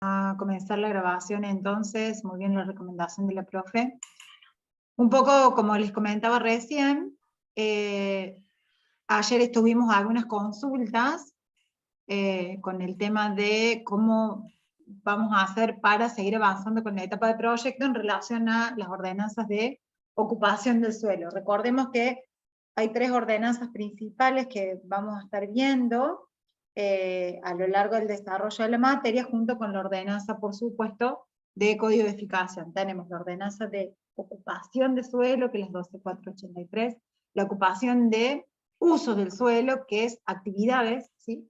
A comenzar la grabación entonces, muy bien la recomendación de la profe. Un poco como les comentaba recién, ayer estuvimos algunas consultas con el tema de cómo vamos a hacer para seguir avanzando con la etapa de proyecto en relación a las ordenanzas de ocupación del suelo. Recordemos que hay 3 ordenanzas principales que vamos a estar viendo a lo largo del desarrollo de la materia, junto con la ordenanza, por supuesto, de codificación. Tenemos la ordenanza de ocupación de suelo, que es la 12483, la ocupación de uso del suelo, que es actividades, ¿sí?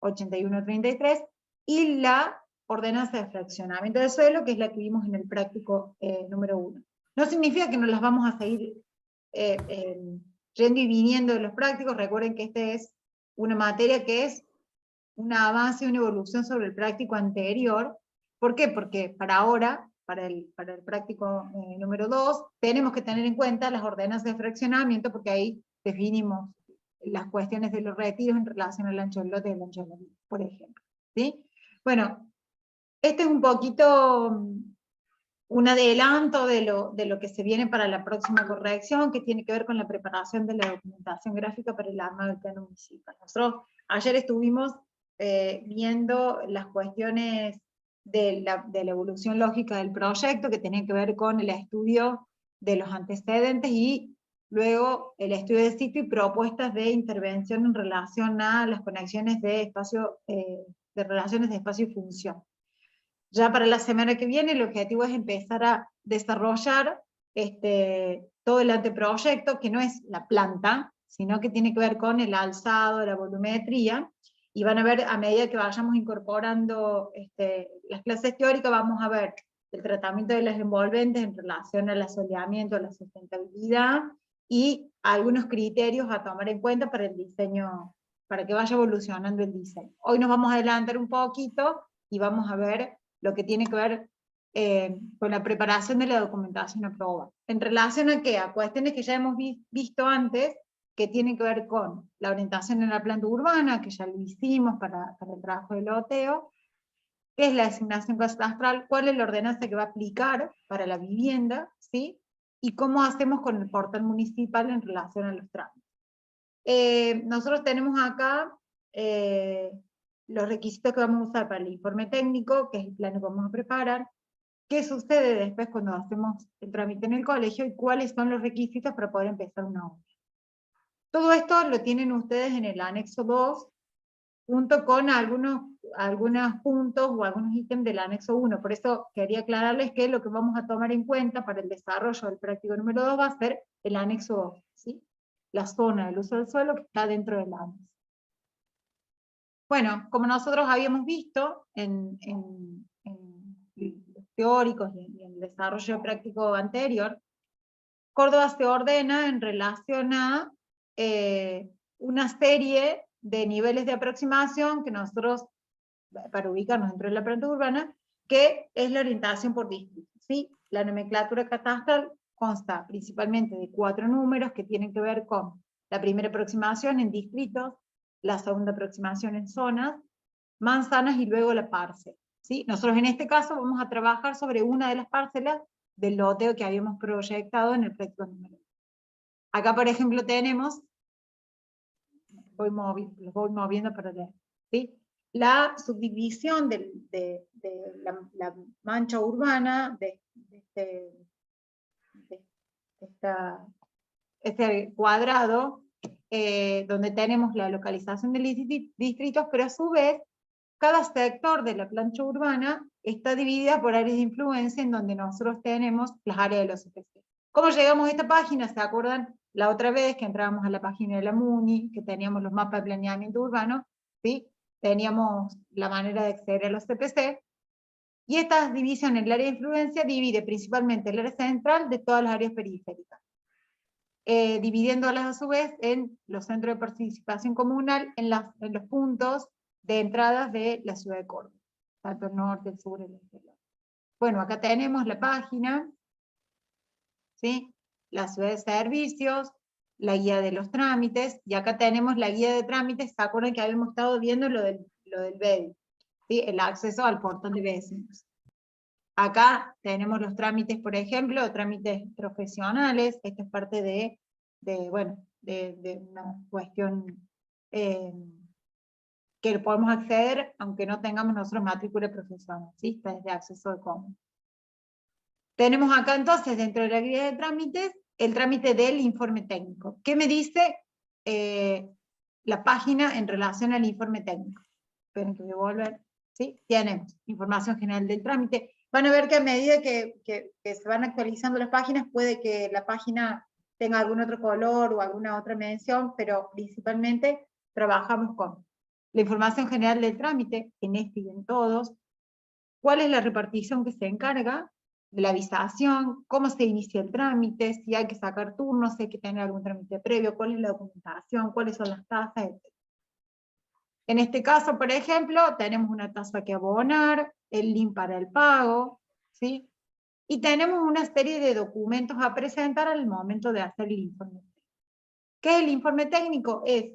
8133, y la ordenanza de fraccionamiento del suelo, que es la que vimos en el práctico número 1. No significa que no las vamos a seguir yendo y viniendo de los prácticos. Recuerden que esta es una materia que es un avance, una evolución sobre el práctico anterior. ¿Por qué? Porque para ahora, para el práctico número 2, tenemos que tener en cuenta las ordenanzas de fraccionamiento, porque ahí definimos las cuestiones de los retiros en relación al ancho del lote y el ancho de la vía, por ejemplo. ¿Sí? Bueno, este es un poquito un adelanto de lo que se viene para la próxima corrección, que tiene que ver con la preparación de la documentación gráfica para el armado del plano municipal. Nosotros ayer estuvimos viendo las cuestiones de la evolución lógica del proyecto, que tenía que ver con el estudio de los antecedentes y luego el estudio de sitio y propuestas de intervención en relación a las conexiones de espacio, de relaciones de espacio y función. Ya para la semana que viene el objetivo es empezar a desarrollar todo el anteproyecto, que no es la planta, sino que tiene que ver con el alzado, la volumetría, y van a ver, a medida que vayamos incorporando las clases teóricas, vamos a ver el tratamiento de las envolventes en relación al asoleamiento, a la sustentabilidad, y algunos criterios a tomar en cuenta para el diseño, para que vaya evolucionando el diseño. Hoy nos vamos a adelantar un poquito, y vamos a ver lo que tiene que ver con la preparación de la documentación aprobada. ¿En relación a qué? A cuestiones que ya hemos visto antes, que tienen que ver con la orientación en la planta urbana, que ya lo hicimos para el trabajo de loteo, qué es la asignación catastral, cuál es la ordenanza que va a aplicar para la vivienda, ¿sí? Y cómo hacemos con el portal municipal en relación a los trámites. Nosotros tenemos acá los requisitos que vamos a usar para el informe técnico, que es el plano que vamos a preparar, qué sucede después cuando hacemos el trámite en el colegio y cuáles son los requisitos para poder empezar una obra. Todo esto lo tienen ustedes en el anexo 2, junto con algunos puntos o algunos ítems del anexo 1. Por eso quería aclararles que lo que vamos a tomar en cuenta para el desarrollo del práctico número 2 va a ser el anexo 2, ¿sí? La zona del uso del suelo que está dentro del anexo. Bueno, como nosotros habíamos visto en los teóricos y en el desarrollo práctico anterior, Córdoba se ordena en relación a una serie de niveles de aproximación que nosotros, para ubicarnos dentro de la planta urbana, que es la orientación por distrito, ¿sí? La nomenclatura catastral consta principalmente de 4 números que tienen que ver con la primera aproximación en distritos, la segunda aproximación en zonas, manzanas y luego la parcela, ¿sí? Nosotros en este caso vamos a trabajar sobre una de las parcelas del loteo que habíamos proyectado en el proyecto número 1. Acá, por ejemplo, tenemos, los voy moviendo para leer, ¿sí? La subdivisión de la mancha urbana de este cuadrado, donde tenemos la localización de los distritos, pero a su vez, cada sector de la plancha urbana está dividida por áreas de influencia, en donde nosotros tenemos las áreas de los CPC. ¿Cómo llegamos a esta página? ¿Se acuerdan la otra vez que entrábamos a la página de la MUNI, que teníamos los mapas de planeamiento urbano, ¿sí? Teníamos la manera de acceder a los CPC, y esta división en el área de influencia divide principalmente el área central de todas las áreas periféricas, dividiéndolas a su vez en los centros de participación comunal, en los puntos de entradas de la ciudad de Córdoba, tanto el norte, el sur, el este. Bueno, acá tenemos la página, ¿sí? La ciudad de servicios, la guía de los trámites, y acá tenemos la guía de trámites. ¿Se acuerdan que habíamos estado viendo lo del BEDI? ¿sí? El acceso al portal de vecinos. Acá tenemos los trámites, por ejemplo, trámites profesionales. Esto es parte de una cuestión que podemos acceder aunque no tengamos nosotros matrícula profesional, ¿sí? Está desde acceso de común. Tenemos acá entonces, dentro de la guía de trámites, el trámite del informe técnico. ¿Qué me dice la página en relación al informe técnico? Esperen que voy a volver. ¿Sí? Tenemos información general del trámite. Van a ver que a medida que se van actualizando las páginas, puede que la página tenga algún otro color o alguna otra mención, pero principalmente trabajamos con la información general del trámite, en este y en todos, cuál es la repartición que se encarga de la avisación, cómo se inicia el trámite, si hay que sacar turnos, si hay que tener algún trámite previo, cuál es la documentación, cuáles son las tasas, etc. En este caso, por ejemplo, tenemos una tasa que abonar, el link para el pago, ¿sí? Y tenemos una serie de documentos a presentar al momento de hacer el informe técnico. ¿Qué es el informe técnico? Es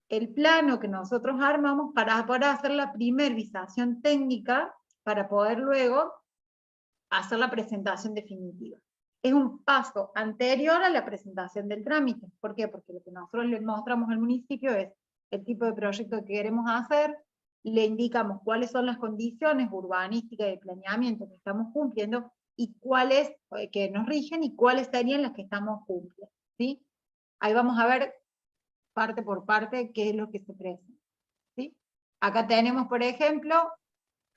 el plano que nosotros armamos para poder hacer la primer visación técnica, para poder luego hacer la presentación definitiva. Es un paso anterior a la presentación del trámite. ¿Por qué? Porque lo que nosotros le mostramos al municipio es el tipo de proyecto que queremos hacer, le indicamos cuáles son las condiciones urbanísticas de planeamiento que estamos cumpliendo, y cuáles que nos rigen, y cuáles serían las que estamos cumpliendo, ¿sí? Ahí vamos a ver parte por parte qué es lo que se presenta, ¿sí? Acá tenemos, por ejemplo,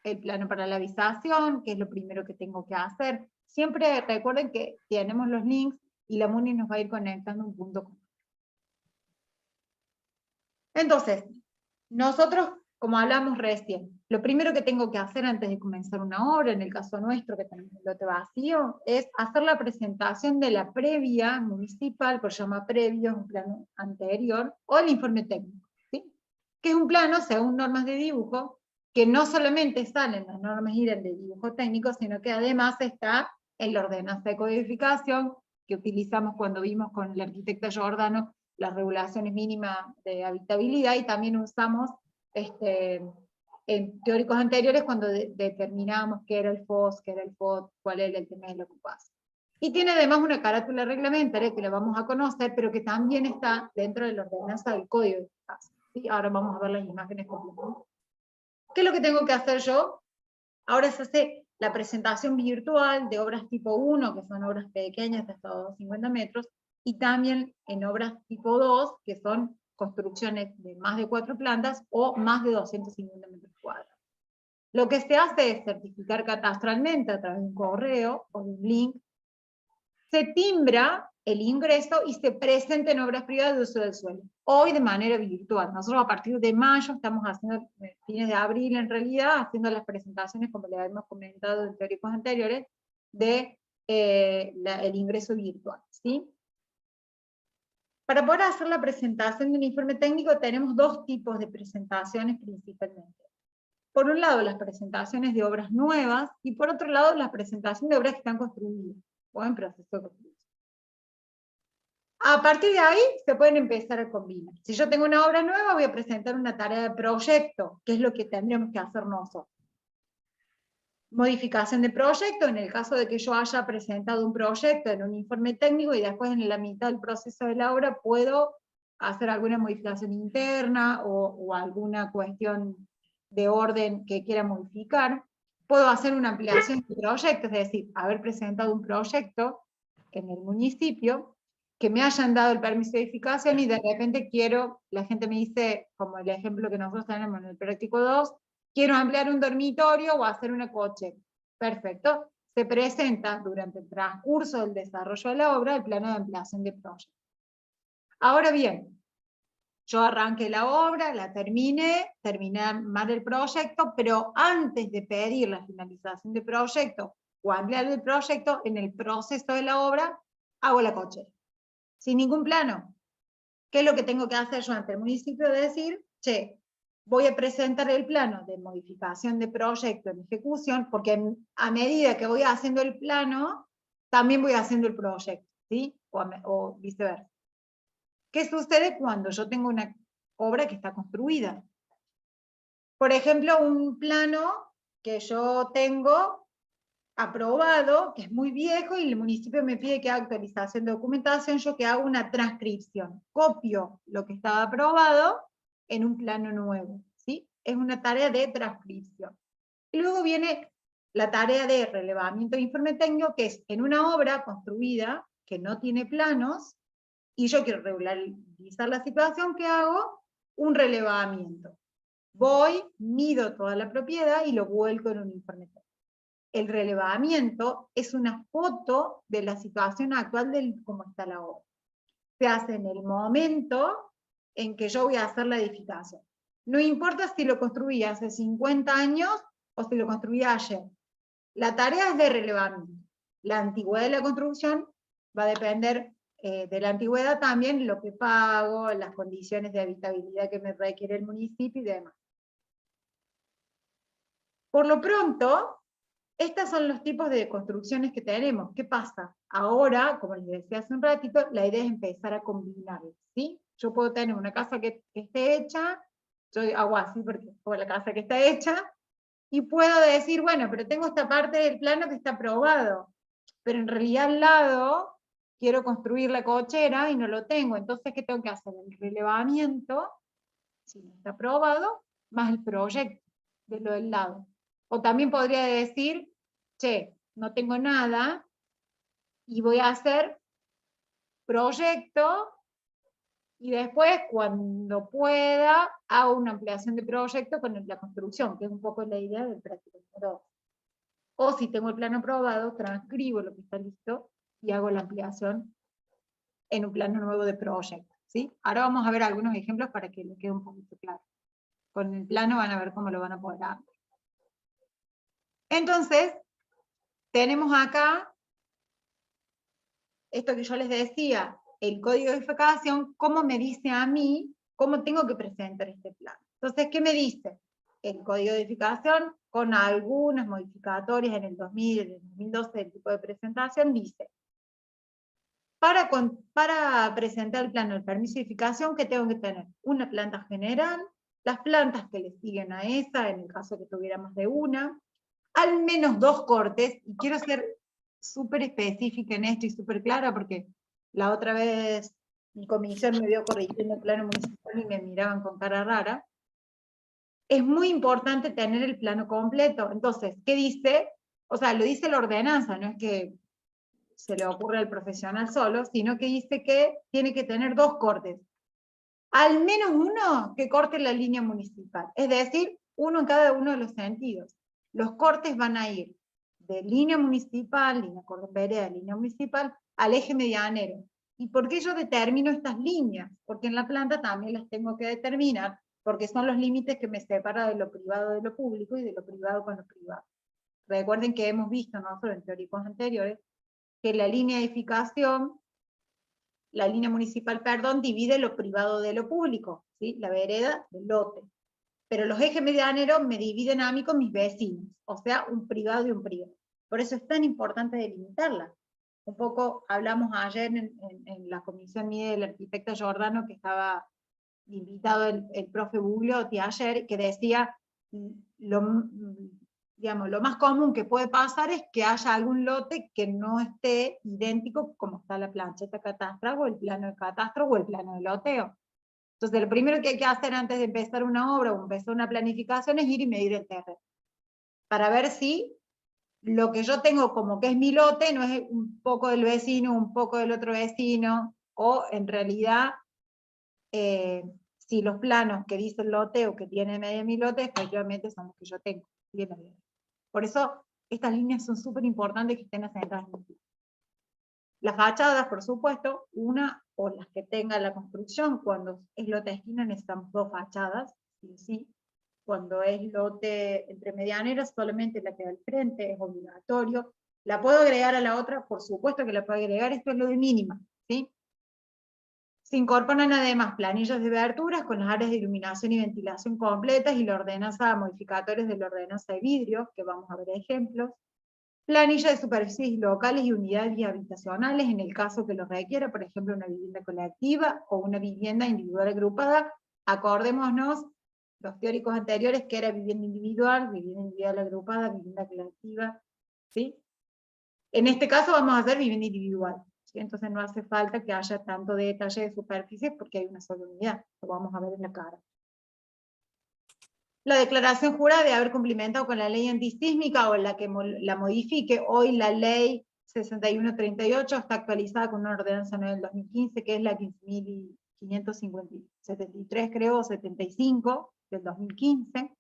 el plano para la avisación, que es lo primero que tengo que hacer. Siempre recuerden que tenemos los links y la MUNI nos va a ir conectando un punto con. Entonces, nosotros, como hablamos recién, lo primero que tengo que hacer antes de comenzar una obra, en el caso nuestro que tenemos el lote vacío, es hacer la presentación de la previa municipal, por llama previo, un plano anterior, o el informe técnico, ¿sí? Que es un plano según normas de dibujo, que no solamente salen las normas IREN de dibujo técnico, sino que además está en la ordenanza de codificación que utilizamos cuando vimos con el arquitecto Giordano las regulaciones mínimas de habitabilidad, y también usamos en teóricos anteriores cuando determinábamos qué era el FOS, qué era el FOD, cuál era el tema de la ocupación. Y tiene además una carátula reglamentaria que la vamos a conocer, pero que también está dentro de la ordenanza del código de ocupación, ¿sí? Ahora vamos a ver las imágenes completas. ¿Qué es lo que tengo que hacer yo? Ahora se hace la presentación virtual de obras tipo 1, que son obras pequeñas de hasta 250 metros, y también en obras tipo 2, que son construcciones de más de 4 plantas o más de 250 metros cuadrados. Lo que se hace es certificar catastralmente a través de un correo o de un link, se timbra el ingreso y se presenta en obras privadas de uso del suelo, hoy de manera virtual. Nosotros a partir de mayo estamos haciendo, fines de abril en realidad, haciendo las presentaciones, como les habíamos comentado en teóricos anteriores, de el ingreso virtual, ¿sí? Para poder hacer la presentación de un informe técnico tenemos dos tipos de presentaciones principalmente. Por un lado, las presentaciones de obras nuevas, y por otro lado, la presentación de obras que están construidas, o en proceso de construcción. A partir de ahí, se pueden empezar a combinar. Si yo tengo una obra nueva, voy a presentar una tarea de proyecto, que es lo que tendríamos que hacer nosotros. Modificación de proyecto, en el caso de que yo haya presentado un proyecto en un informe técnico, y después en la mitad del proceso de la obra puedo hacer alguna modificación interna, o alguna cuestión de orden que quiera modificar. Puedo hacer una ampliación de proyecto, es decir, haber presentado un proyecto en el municipio, que me hayan dado el permiso de edificación, y de repente quiero, la gente me dice, como el ejemplo que nosotros tenemos en el práctico 2, quiero ampliar un dormitorio o hacer una cochera. Perfecto. Se presenta durante el transcurso del desarrollo de la obra el plano de ampliación de proyecto. Ahora bien, yo arranqué la obra, la terminé mal el proyecto, pero antes de pedir la finalización del proyecto o ampliar el proyecto, en el proceso de la obra, hago la cochera. Sin ningún plano. ¿Qué es lo que tengo que hacer yo ante el municipio? De decir, che, voy a presentar el plano de modificación de proyecto en ejecución, porque a medida que voy haciendo el plano, también voy haciendo el proyecto, ¿sí? O viceversa. ¿Qué sucede cuando yo tengo una obra que está construida? Por ejemplo, un plano que yo tengo aprobado, que es muy viejo, y el municipio me pide que haga actualización de documentación, yo que hago una transcripción, copio lo que estaba aprobado en un plano nuevo, ¿sí? Es una tarea de transcripción. Y luego viene la tarea de relevamiento de informe técnico, que es en una obra construida que no tiene planos, y yo quiero regularizar la situación, ¿qué hago? Un relevamiento. Voy, mido toda la propiedad y lo vuelco en un informe técnico. El relevamiento es una foto de la situación actual de cómo está la obra. Se hace en el momento en que yo voy a hacer la edificación. No importa si lo construí hace 50 años o si lo construí ayer. La tarea es de relevamiento. La antigüedad de la construcción va a depender de la antigüedad también, lo que pago, las condiciones de habitabilidad que me requiere el municipio y demás. Por lo pronto, estos son los tipos de construcciones que tenemos. ¿Qué pasa? Ahora, como les decía hace un ratito, la idea es empezar a combinarlas, ¿sí? Yo puedo tener una casa que esté hecha, yo hago así porque es la casa que está hecha, y puedo decir, bueno, pero tengo esta parte del plano que está aprobado, pero en realidad al lado quiero construir la cochera y no lo tengo, entonces ¿qué tengo que hacer? El relevamiento, si no está aprobado, más el proyecto de lo del lado. O también podría decir, che, no tengo nada, y voy a hacer proyecto, y después, cuando pueda, hago una ampliación de proyecto con la construcción, que es un poco la idea del práctico número 2. O si tengo el plano aprobado, transcribo lo que está listo y hago la ampliación en un plano nuevo de proyecto, ¿sí? Ahora vamos a ver algunos ejemplos para que les quede un poquito claro. Con el plano van a ver cómo lo van a poder hacer. Entonces, tenemos acá esto que yo les decía, el código de edificación, cómo me dice a mí cómo tengo que presentar este plano. Entonces, ¿qué me dice? El código de edificación, con algunas modificatorias en el 2000, en el 2012, del tipo de presentación, dice, para presentar el plano del permiso de edificación, ¿qué tengo que tener? Una planta general, las plantas que le siguen a esa, en el caso que tuviera más de una, al menos 2 cortes, y quiero ser súper específica en esto y súper clara, porque la otra vez mi comisión me vio corrigiendo el plano municipal y me miraban con cara rara. Es muy importante tener el plano completo. Entonces, ¿qué dice? O sea, lo dice la ordenanza, no es que se le ocurre al profesional solo, sino que dice que tiene que tener 2 cortes. Al menos uno que corte la línea municipal, es decir, uno en cada uno de los sentidos. Los cortes van a ir de línea municipal, línea cordón vereda, línea municipal, al eje medianero. ¿Y por qué yo determino estas líneas? Porque en la planta también las tengo que determinar, porque son los límites que me separan de lo privado de lo público y de lo privado con lo privado. Recuerden que hemos visto nosotros en teóricos anteriores que la línea de edificación, la línea municipal, perdón, divide lo privado de lo público, ¿sí? La vereda del lote. Pero los ejes medianeros me dividen a mí con mis vecinos, o sea, un privado y un privado. Por eso es tan importante delimitarla. Un poco hablamos ayer en la comisión mía del arquitecto Giordano, que estaba invitado el profe Bugliotti ayer, que decía, digamos, lo más común que puede pasar es que haya algún lote que no esté idéntico como está la plancheta catastral o el plano de catastro o el plano de loteo. Entonces, lo primero que hay que hacer antes de empezar una obra o empezar una planificación es ir y medir el terreno, para ver si lo que yo tengo como que es mi lote no es un poco del vecino, un poco del otro vecino, o en realidad, si los planos que dice el lote o que tiene medio mi lote, efectivamente son los que yo tengo. Por eso, estas líneas son súper importantes que estén asentadas en el plano. Las fachadas, por supuesto, una o las que tenga la construcción, cuando es lote de esquina necesitamos 2 fachadas, sí. Cuando es lote entre medianeras, solamente la que da al frente, es obligatorio. ¿La puedo agregar a la otra? Por supuesto que la puedo agregar, esto es lo de mínima, ¿sí? Se incorporan además planillas de aberturas con las áreas de iluminación y ventilación completas y la ordenanza, modificatorios de la ordenanza de vidrio, que vamos a ver ejemplos. Planilla de superficies locales y unidades habitacionales en el caso que lo requiera, por ejemplo, una vivienda colectiva o una vivienda individual agrupada. Acordémonos los teóricos anteriores, que era vivienda individual agrupada, vivienda colectiva, ¿sí? En este caso vamos a hacer vivienda individual, ¿sí? Entonces no hace falta que haya tanto detalle de superficie porque hay una sola unidad, lo vamos a ver en la cara. La declaración jurada de haber cumplimentado con la ley antisísmica o la que la modifique. Hoy la ley 6138 está actualizada con una ordenanza nueva del 2015, que es la 15.573, creo, o 75 del 2015.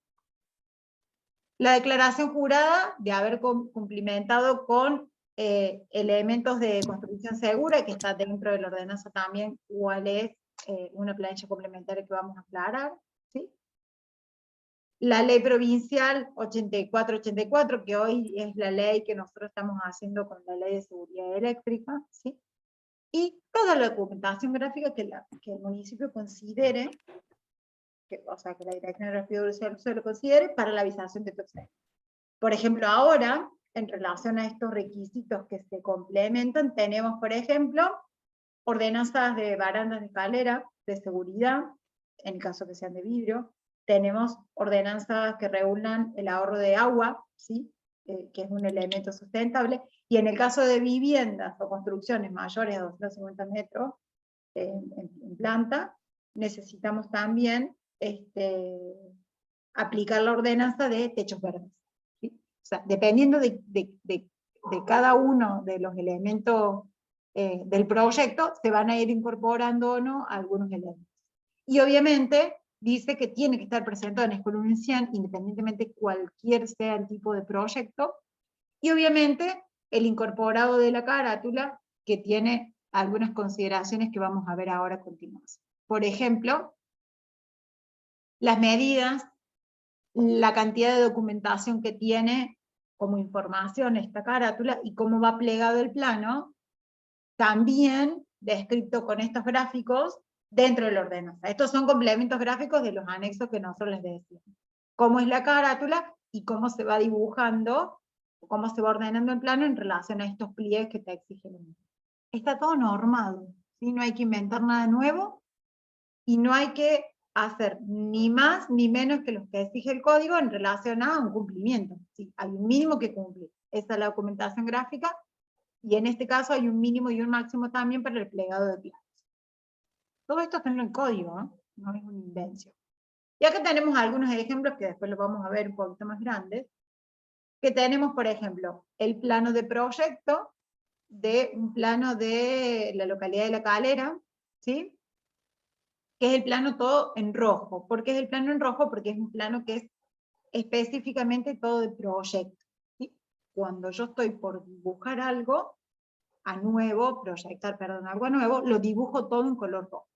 La declaración jurada de haber cumplimentado con elementos de construcción segura, que está dentro de la ordenanza también, cuál es una planilla complementaria que vamos a aclarar, ¿sí? La ley provincial 8484, que hoy es la ley que nosotros estamos haciendo con la ley de seguridad eléctrica, ¿sí? Y toda la documentación gráfica que el municipio considere, o sea, que la Dirección de Grafía Judicial se lo considere para la avisación de proceso. Por ejemplo, ahora, en relación a estos requisitos que se complementan, tenemos, por ejemplo, ordenanzas de barandas de escalera, de seguridad, en el caso que sean de vidrio. Tenemos ordenanzas que regulan el ahorro de agua, ¿sí? Que es un elemento sustentable, y en el caso de viviendas o construcciones mayores a 250 metros en planta, necesitamos también aplicar la ordenanza de techos verdes, ¿sí? O sea, dependiendo de cada uno de los elementos del proyecto, se van a ir incorporando o no algunos elementos. Y obviamente dice que tiene que estar presentado en Escuela Unician, independientemente cualquier sea el tipo de proyecto, y obviamente el incorporado de la carátula, que tiene algunas consideraciones que vamos a ver ahora a continuación. Por ejemplo, las medidas, la cantidad de documentación que tiene como información esta carátula y cómo va plegado el plano, también descrito con estos gráficos dentro de la ordenanza. Estos son complementos gráficos de los anexos que nosotros les decíamos. Cómo es la carátula y cómo se va dibujando, cómo se va ordenando el plano en relación a estos pliegues que te exigen. Está todo normado, ¿sí? No hay que inventar nada nuevo y no hay que hacer ni más ni menos que los que exige el código en relación a un cumplimiento. ¿Sí? Hay un mínimo que cumplir. Esa es la documentación gráfica, y en este caso hay un mínimo y un máximo también para el plegado de planos. Todo esto está en el código, ¿no? No es una invención. Y acá tenemos algunos ejemplos que después los vamos a ver un poquito más grandes, que tenemos, por ejemplo, el plano de proyecto de un plano de la localidad de La Calera, ¿sí? Que es el plano todo en rojo. ¿Por qué es el plano en rojo? Porque es un plano que es específicamente todo de proyecto, ¿sí? Cuando yo estoy por dibujar algo algo a nuevo, lo dibujo todo en color rojo.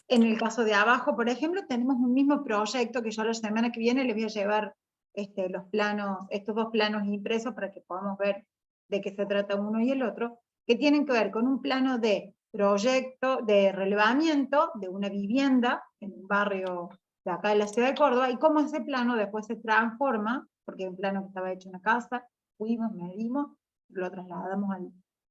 En el caso de abajo, por ejemplo, tenemos un mismo proyecto que yo la semana que viene les voy a llevar los planos, estos dos planos impresos para que podamos ver de qué se trata uno y el otro, que tienen que ver con un plano de proyecto, de relevamiento de una vivienda en un barrio de acá de la ciudad de Córdoba, y cómo ese plano después se transforma, porque es un plano que estaba hecho en una casa, fuimos, medimos, lo trasladamos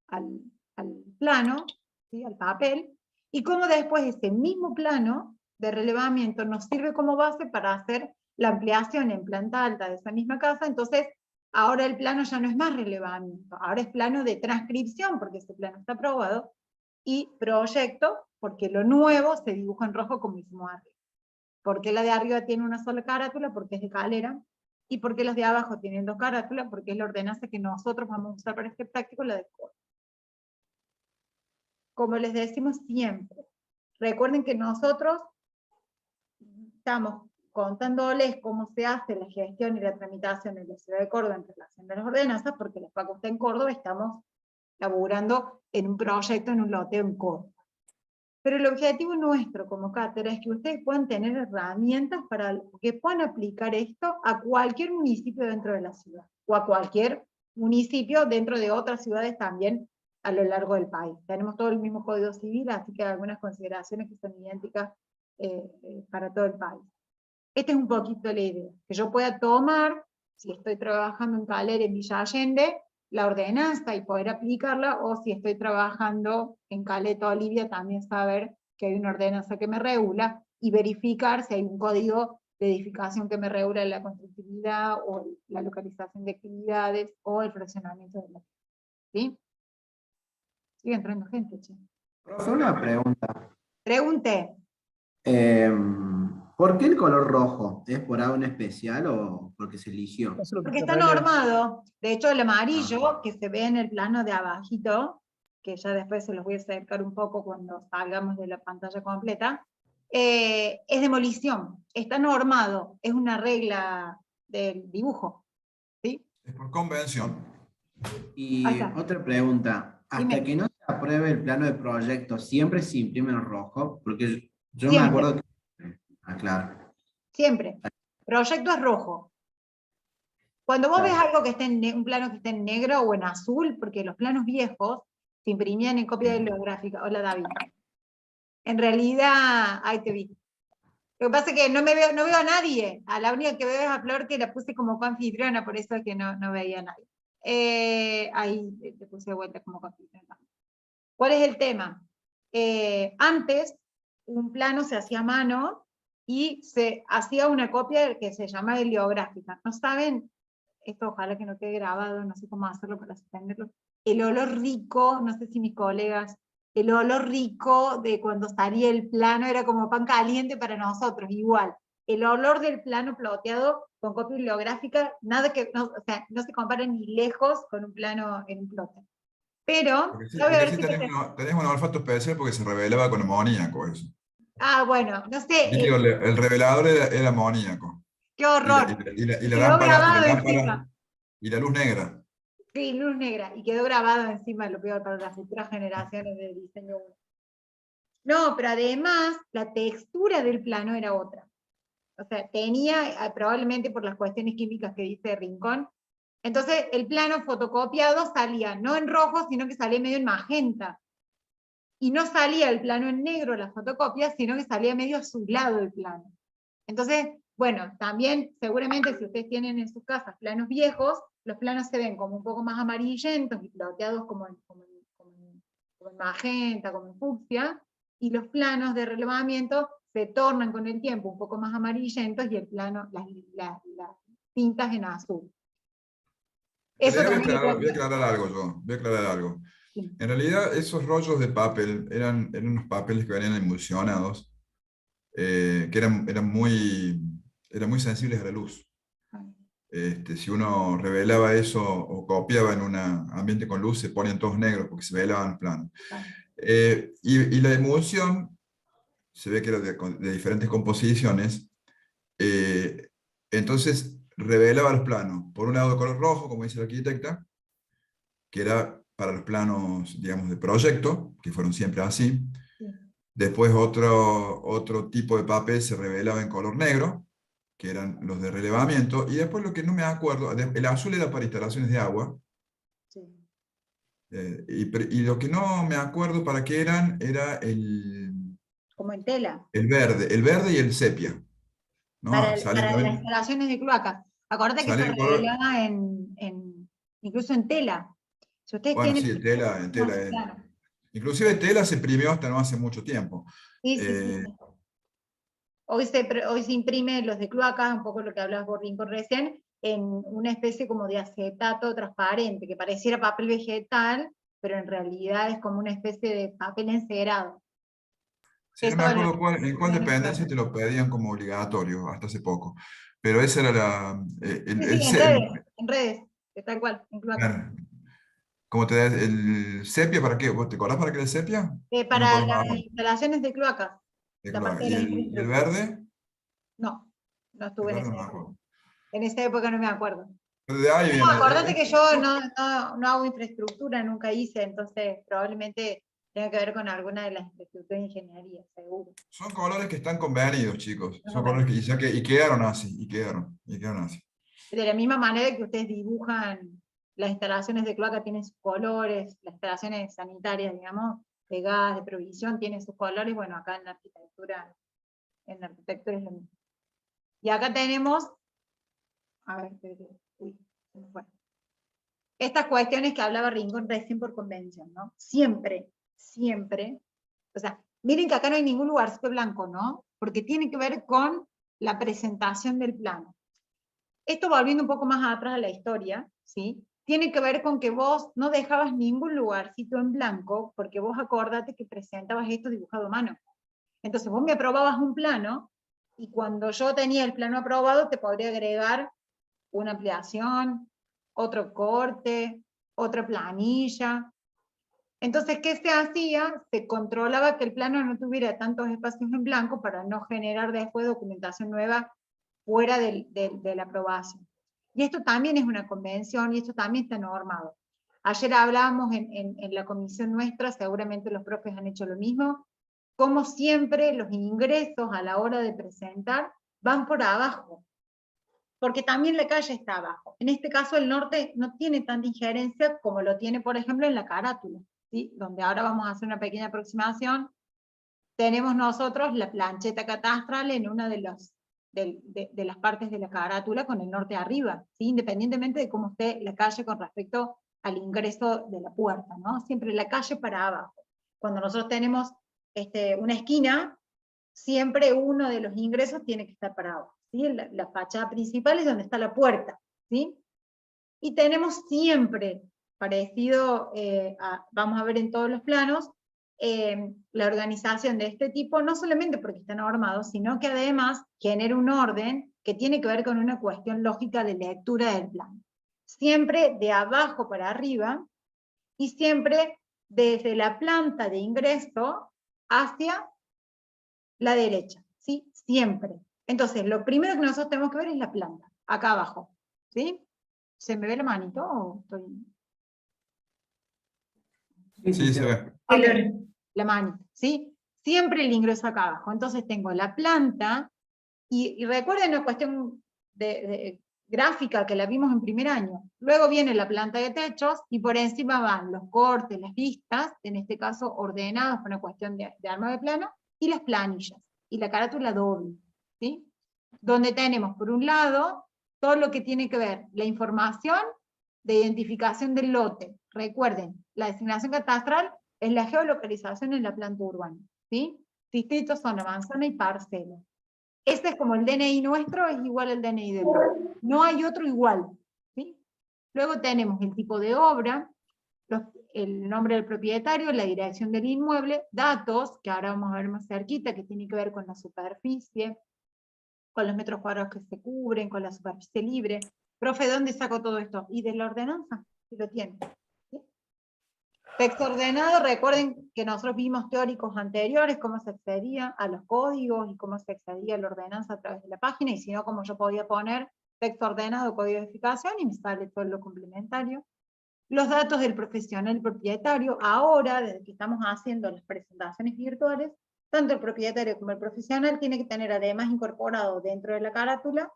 al plano, ¿sí? Al papel, y cómo después ese mismo plano de relevamiento nos sirve como base para hacer la ampliación en planta alta de esa misma casa. Entonces ahora el plano ya no es más relevamiento, ahora es plano de transcripción, porque ese plano está aprobado, y proyecto, porque lo nuevo se dibuja en rojo como hicimos arriba. Porque la de arriba tiene una sola carátula, porque es de Calera, y porque los de abajo tienen dos carátulas, porque es la ordenanza que nosotros vamos a usar para este práctico, la de Córdoba. Como les decimos siempre, recuerden que nosotros estamos contándoles cómo se hace la gestión y la tramitación en la ciudad de Córdoba en relación a las ordenanzas, porque la facultad en Córdoba estamos laburando en un proyecto, en un loteo en Córdoba. Pero el objetivo nuestro como cátedra es que ustedes puedan tener herramientas para que puedan aplicar esto a cualquier municipio dentro de la ciudad, o a cualquier municipio dentro de otras ciudades también a lo largo del país. Tenemos todo el mismo Código Civil, así que hay algunas consideraciones que son idénticas para todo el país. Esta es un poquito la idea, que yo pueda tomar, si estoy trabajando en Calera, en Villa Allende, la ordenanza y poder aplicarla, o si estoy trabajando en Caleta, Olivia, también saber que hay una ordenanza que me regula, y verificar si hay un código de edificación que me regula la constructividad, o la localización de actividades, o el fraccionamiento de la. ¿Sí? Sigue entrando gente, che. Profe, una pregunta. Pregunte. ¿Por qué el color rojo? ¿Es por algo en especial o porque se eligió? Porque está normado. De hecho, el amarillo, Ah. que se ve en el plano de abajito, que ya después se los voy a acercar un poco cuando salgamos de la pantalla completa, es demolición. Está normado. Es una regla del dibujo. ¿Sí? Es por convención. Y otra pregunta. Hasta Dime. que no se apruebe el plano de proyecto, ¿siempre se imprime en rojo? Porque yo me Siempre. acuerdo que... Ah, claro. Siempre. Proyecto es rojo. Cuando vos ves algo que esté un plano que esté en negro o en azul, porque los planos viejos se imprimían en copia bibliográfica. Hola, David. En realidad, ahí te vi. Lo que pasa es que no veo a nadie. A la única que veo es a Flor, que la puse como coanfitriona, por eso es que no veía a nadie. Ahí te puse de vuelta como coanfitriona. ¿Cuál es el tema? Antes, un plano se hacía a mano y se hacía una copia que se llama bibliográfica. ¿No saben? Esto ojalá que no quede grabado, no sé cómo hacerlo para suspenderlo. El olor rico, no sé si mis colegas, el olor rico de cuando salía el plano era como pan caliente para nosotros, igual. El olor del plano ploteado con copia bibliográfica, nada que, no, o sea, no se compara ni lejos con un plano en un plote. Pero, Porque sí, a ver si tenés un olfato especial porque se revelaba con amoníaco eso. bueno, no sé, Líquido, el revelador era amoníaco. qué Y la, horror. y la- y la Quedó lámpara, grabado encima. y la luz negra. Sí, luz negra, y quedó grabado encima, lo peor para las futuras generaciones de diseño. No, pero además la textura del plano era otra. O sea, tenía, probablemente por las cuestiones químicas que dice Rincón, entonces el plano fotocopiado salía no en rojo, sino que salía medio en magenta. Y no salía el plano en negro, la fotocopia, sino que salía medio azulado el plano. Entonces, bueno, también seguramente si ustedes tienen en sus casas planos viejos, los planos se ven como un poco más amarillentos y plateados como en magenta, como en fucsia, y los planos de relevamiento se tornan con el tiempo un poco más amarillentos y el plano, las tintas en azul. Pero Eso ya también voy a aclarar algo yo. Voy a aclarar algo. sí. En realidad, esos rollos de papel eran unos papeles que venían emulsionados, que eran muy sensibles a la luz. Si uno revelaba eso o copiaba en un ambiente con luz, se ponían todos negros porque se velaban planos. Y la emulsión se ve que era de diferentes composiciones, entonces revelaba los planos. Por un lado de color rojo, como dice la arquitecta, que era para los planos, digamos, de proyecto, que fueron siempre así. Sí. Después otro tipo de papel se revelaba en color negro, que eran los de relevamiento, y después lo que no me acuerdo, el azul era para instalaciones de agua, Sí. y lo que no me acuerdo para qué eran, era Como en tela. el verde y el sepia. ¿No? Para Salía las también, instalaciones de cloacas. Acuérdate que se salía en color, revelaba incluso en tela. Si ustedes bueno, tienen... sí, tela, tela. Claro. Inclusive tela se imprimió hasta no hace mucho tiempo. Sí, sí, sí. Hoy se imprime los de cloacas, un poco lo que hablabas vos, Rincón, recién, en una especie como de acetato transparente, que pareciera papel vegetal, pero en realidad es como una especie de papel encerado. Sí, no Eso me en acuerdo en cuál dependencia te lo pedían como obligatorio hasta hace poco. Pero esa era Sí, sí, en redes, tal cual, en cloacas. ¿cómo te da el sepia para qué? ¿Vos te acordás para qué era el sepia? No me Para acuerdo las más. instalaciones de cloacas, la parte de ¿Y la el infraestructura. verde? No, no El estuve en verde esa no me época. acuerdo. En esa época no me acuerdo. Pero de ahí No, viene. acordate que yo no hago infraestructura, nunca hice, entonces probablemente tenga que ver con alguna de las infraestructuras de ingeniería, seguro. Son colores que están convenidos, chicos. No, Son colores y quedaron así, y quedaron así. de la misma manera que ustedes dibujan, las instalaciones de cloaca tienen sus colores, las instalaciones sanitarias, digamos, de gas, de provisión, tienen sus colores, bueno, acá en la arquitectura es lo mismo. Y acá tenemos, a ver, uy, se me fue. Estas cuestiones que hablaba Rincón recién por convención, ¿no? Siempre, o sea, miren que acá no hay ningún lugarcito blanco, ¿no? Porque tiene que ver con la presentación del plano. Esto, volviendo un poco más atrás a la historia, ¿sí? Tiene que ver con que vos no dejabas ningún lugarcito en blanco, porque vos acordate que presentabas esto dibujado a mano. Entonces vos me aprobabas un plano, y cuando yo tenía el plano aprobado, te podría agregar una ampliación, otro corte, otra planilla. Entonces, ¿qué se hacía? Se controlaba que el plano no tuviera tantos espacios en blanco para no generar después documentación nueva fuera de la aprobación. Y esto también es una convención, y esto también está normado. Ayer hablábamos en la comisión nuestra, seguramente los profes han hecho lo mismo, como siempre los ingresos a la hora de presentar van por abajo, porque también la calle está abajo. En este caso el norte no tiene tanta injerencia como lo tiene, por ejemplo, en la carátula, ¿sí? Donde ahora vamos a hacer una pequeña aproximación. Tenemos nosotros la plancheta catastral en una de las partes de la carátula con el norte arriba, ¿sí? Independientemente de cómo esté la calle con respecto al ingreso de la puerta, ¿no? Siempre la calle para abajo. Cuando nosotros tenemos una esquina, siempre uno de los ingresos tiene que estar para abajo, ¿sí? La fachada principal es donde está la puerta, ¿sí? Y tenemos siempre, parecido, vamos a ver en todos los planos, la organización de este tipo, no solamente porque están normados, sino que además genera un orden que tiene que ver con una cuestión lógica de lectura del plano. Siempre de abajo para arriba, y siempre desde la planta de ingreso hacia la derecha, ¿sí? Siempre. Entonces, lo primero que nosotros tenemos que ver es la planta, acá abajo, ¿sí? ¿Se me ve la manito o estoy...? Sí, se ve. La manito, ¿sí? Siempre el ingreso acá abajo. Entonces tengo la planta, y recuerden la cuestión gráfica que la vimos en primer año. Luego viene la planta de techos, y por encima van los cortes, las vistas, en este caso ordenados por una cuestión de arma de plano, y las planillas, y la carátula doble, ¿sí? Donde tenemos, por un lado, todo lo que tiene que ver la información de identificación del lote. Recuerden, la designación catastral es la geolocalización en la planta urbana, ¿sí? Distrito, zona, manzana y parcela. Ese es como el DNI nuestro, es igual al DNI del lote. No hay otro igual, ¿sí? Luego tenemos el tipo de obra, el nombre del propietario, la dirección del inmueble, datos, que ahora vamos a ver más cerquita, que tiene que ver con la superficie, con los metros cuadrados que se cubren, con la superficie libre. Profe, ¿dónde saco todo esto? Y de la ordenanza, si lo tiene. ¿Sí? Texto ordenado, recuerden que nosotros vimos teóricos anteriores, cómo se accedía a los códigos y cómo se accedía a la ordenanza a través de la página, y si no, como yo podía poner texto ordenado, código de edificación, y me sale todo lo complementario. Los datos del profesional propietario, ahora, desde que estamos haciendo las presentaciones virtuales, tanto el propietario como el profesional tiene que tener además incorporado dentro de la carátula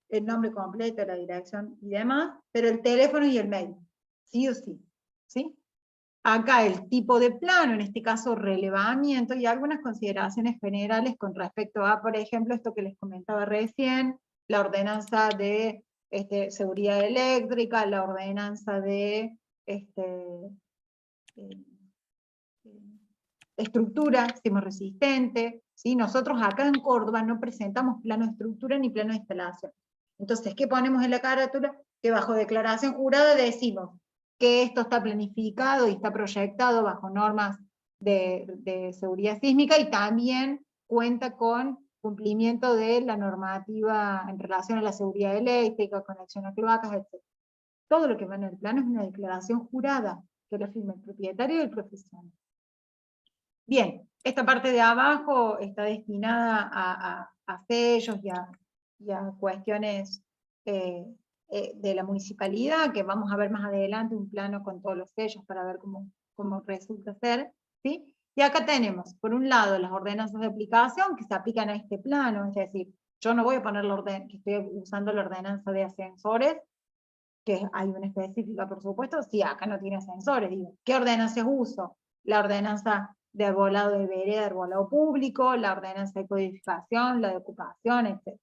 el nombre completo, la dirección y demás, pero el teléfono y el mail, sí o sí, ¿sí? Acá el tipo de plano, en este caso relevamiento, y algunas consideraciones generales con respecto a, por ejemplo, esto que les comentaba recién, la ordenanza de seguridad eléctrica, la ordenanza de estructura sismoresistente, ¿sí? Nosotros acá en Córdoba no presentamos plano de estructura ni plano de instalación. Entonces, ¿qué ponemos en la carátula? Que bajo declaración jurada decimos que esto está planificado y está proyectado bajo normas de seguridad sísmica, y también cuenta con cumplimiento de la normativa en relación a la seguridad eléctrica, conexión a cloacas, etc. Todo lo que va en el plano es una declaración jurada, que lo firma el propietario y el profesional. Bien, esta parte de abajo está destinada a sellos y a cuestiones de la municipalidad, que vamos a ver más adelante un plano con todos los sellos para ver cómo resulta ser, ¿sí? Y acá tenemos, por un lado, las ordenanzas de aplicación que se aplican a este plano, es decir, yo no voy a poner que estoy usando la ordenanza de ascensores, que hay una específica, por supuesto, si acá no tiene ascensores, digo, ¿qué ordenanzas uso? La ordenanza de arbolado de vereda, arbolado público, la ordenanza de codificación, la de ocupación, etc.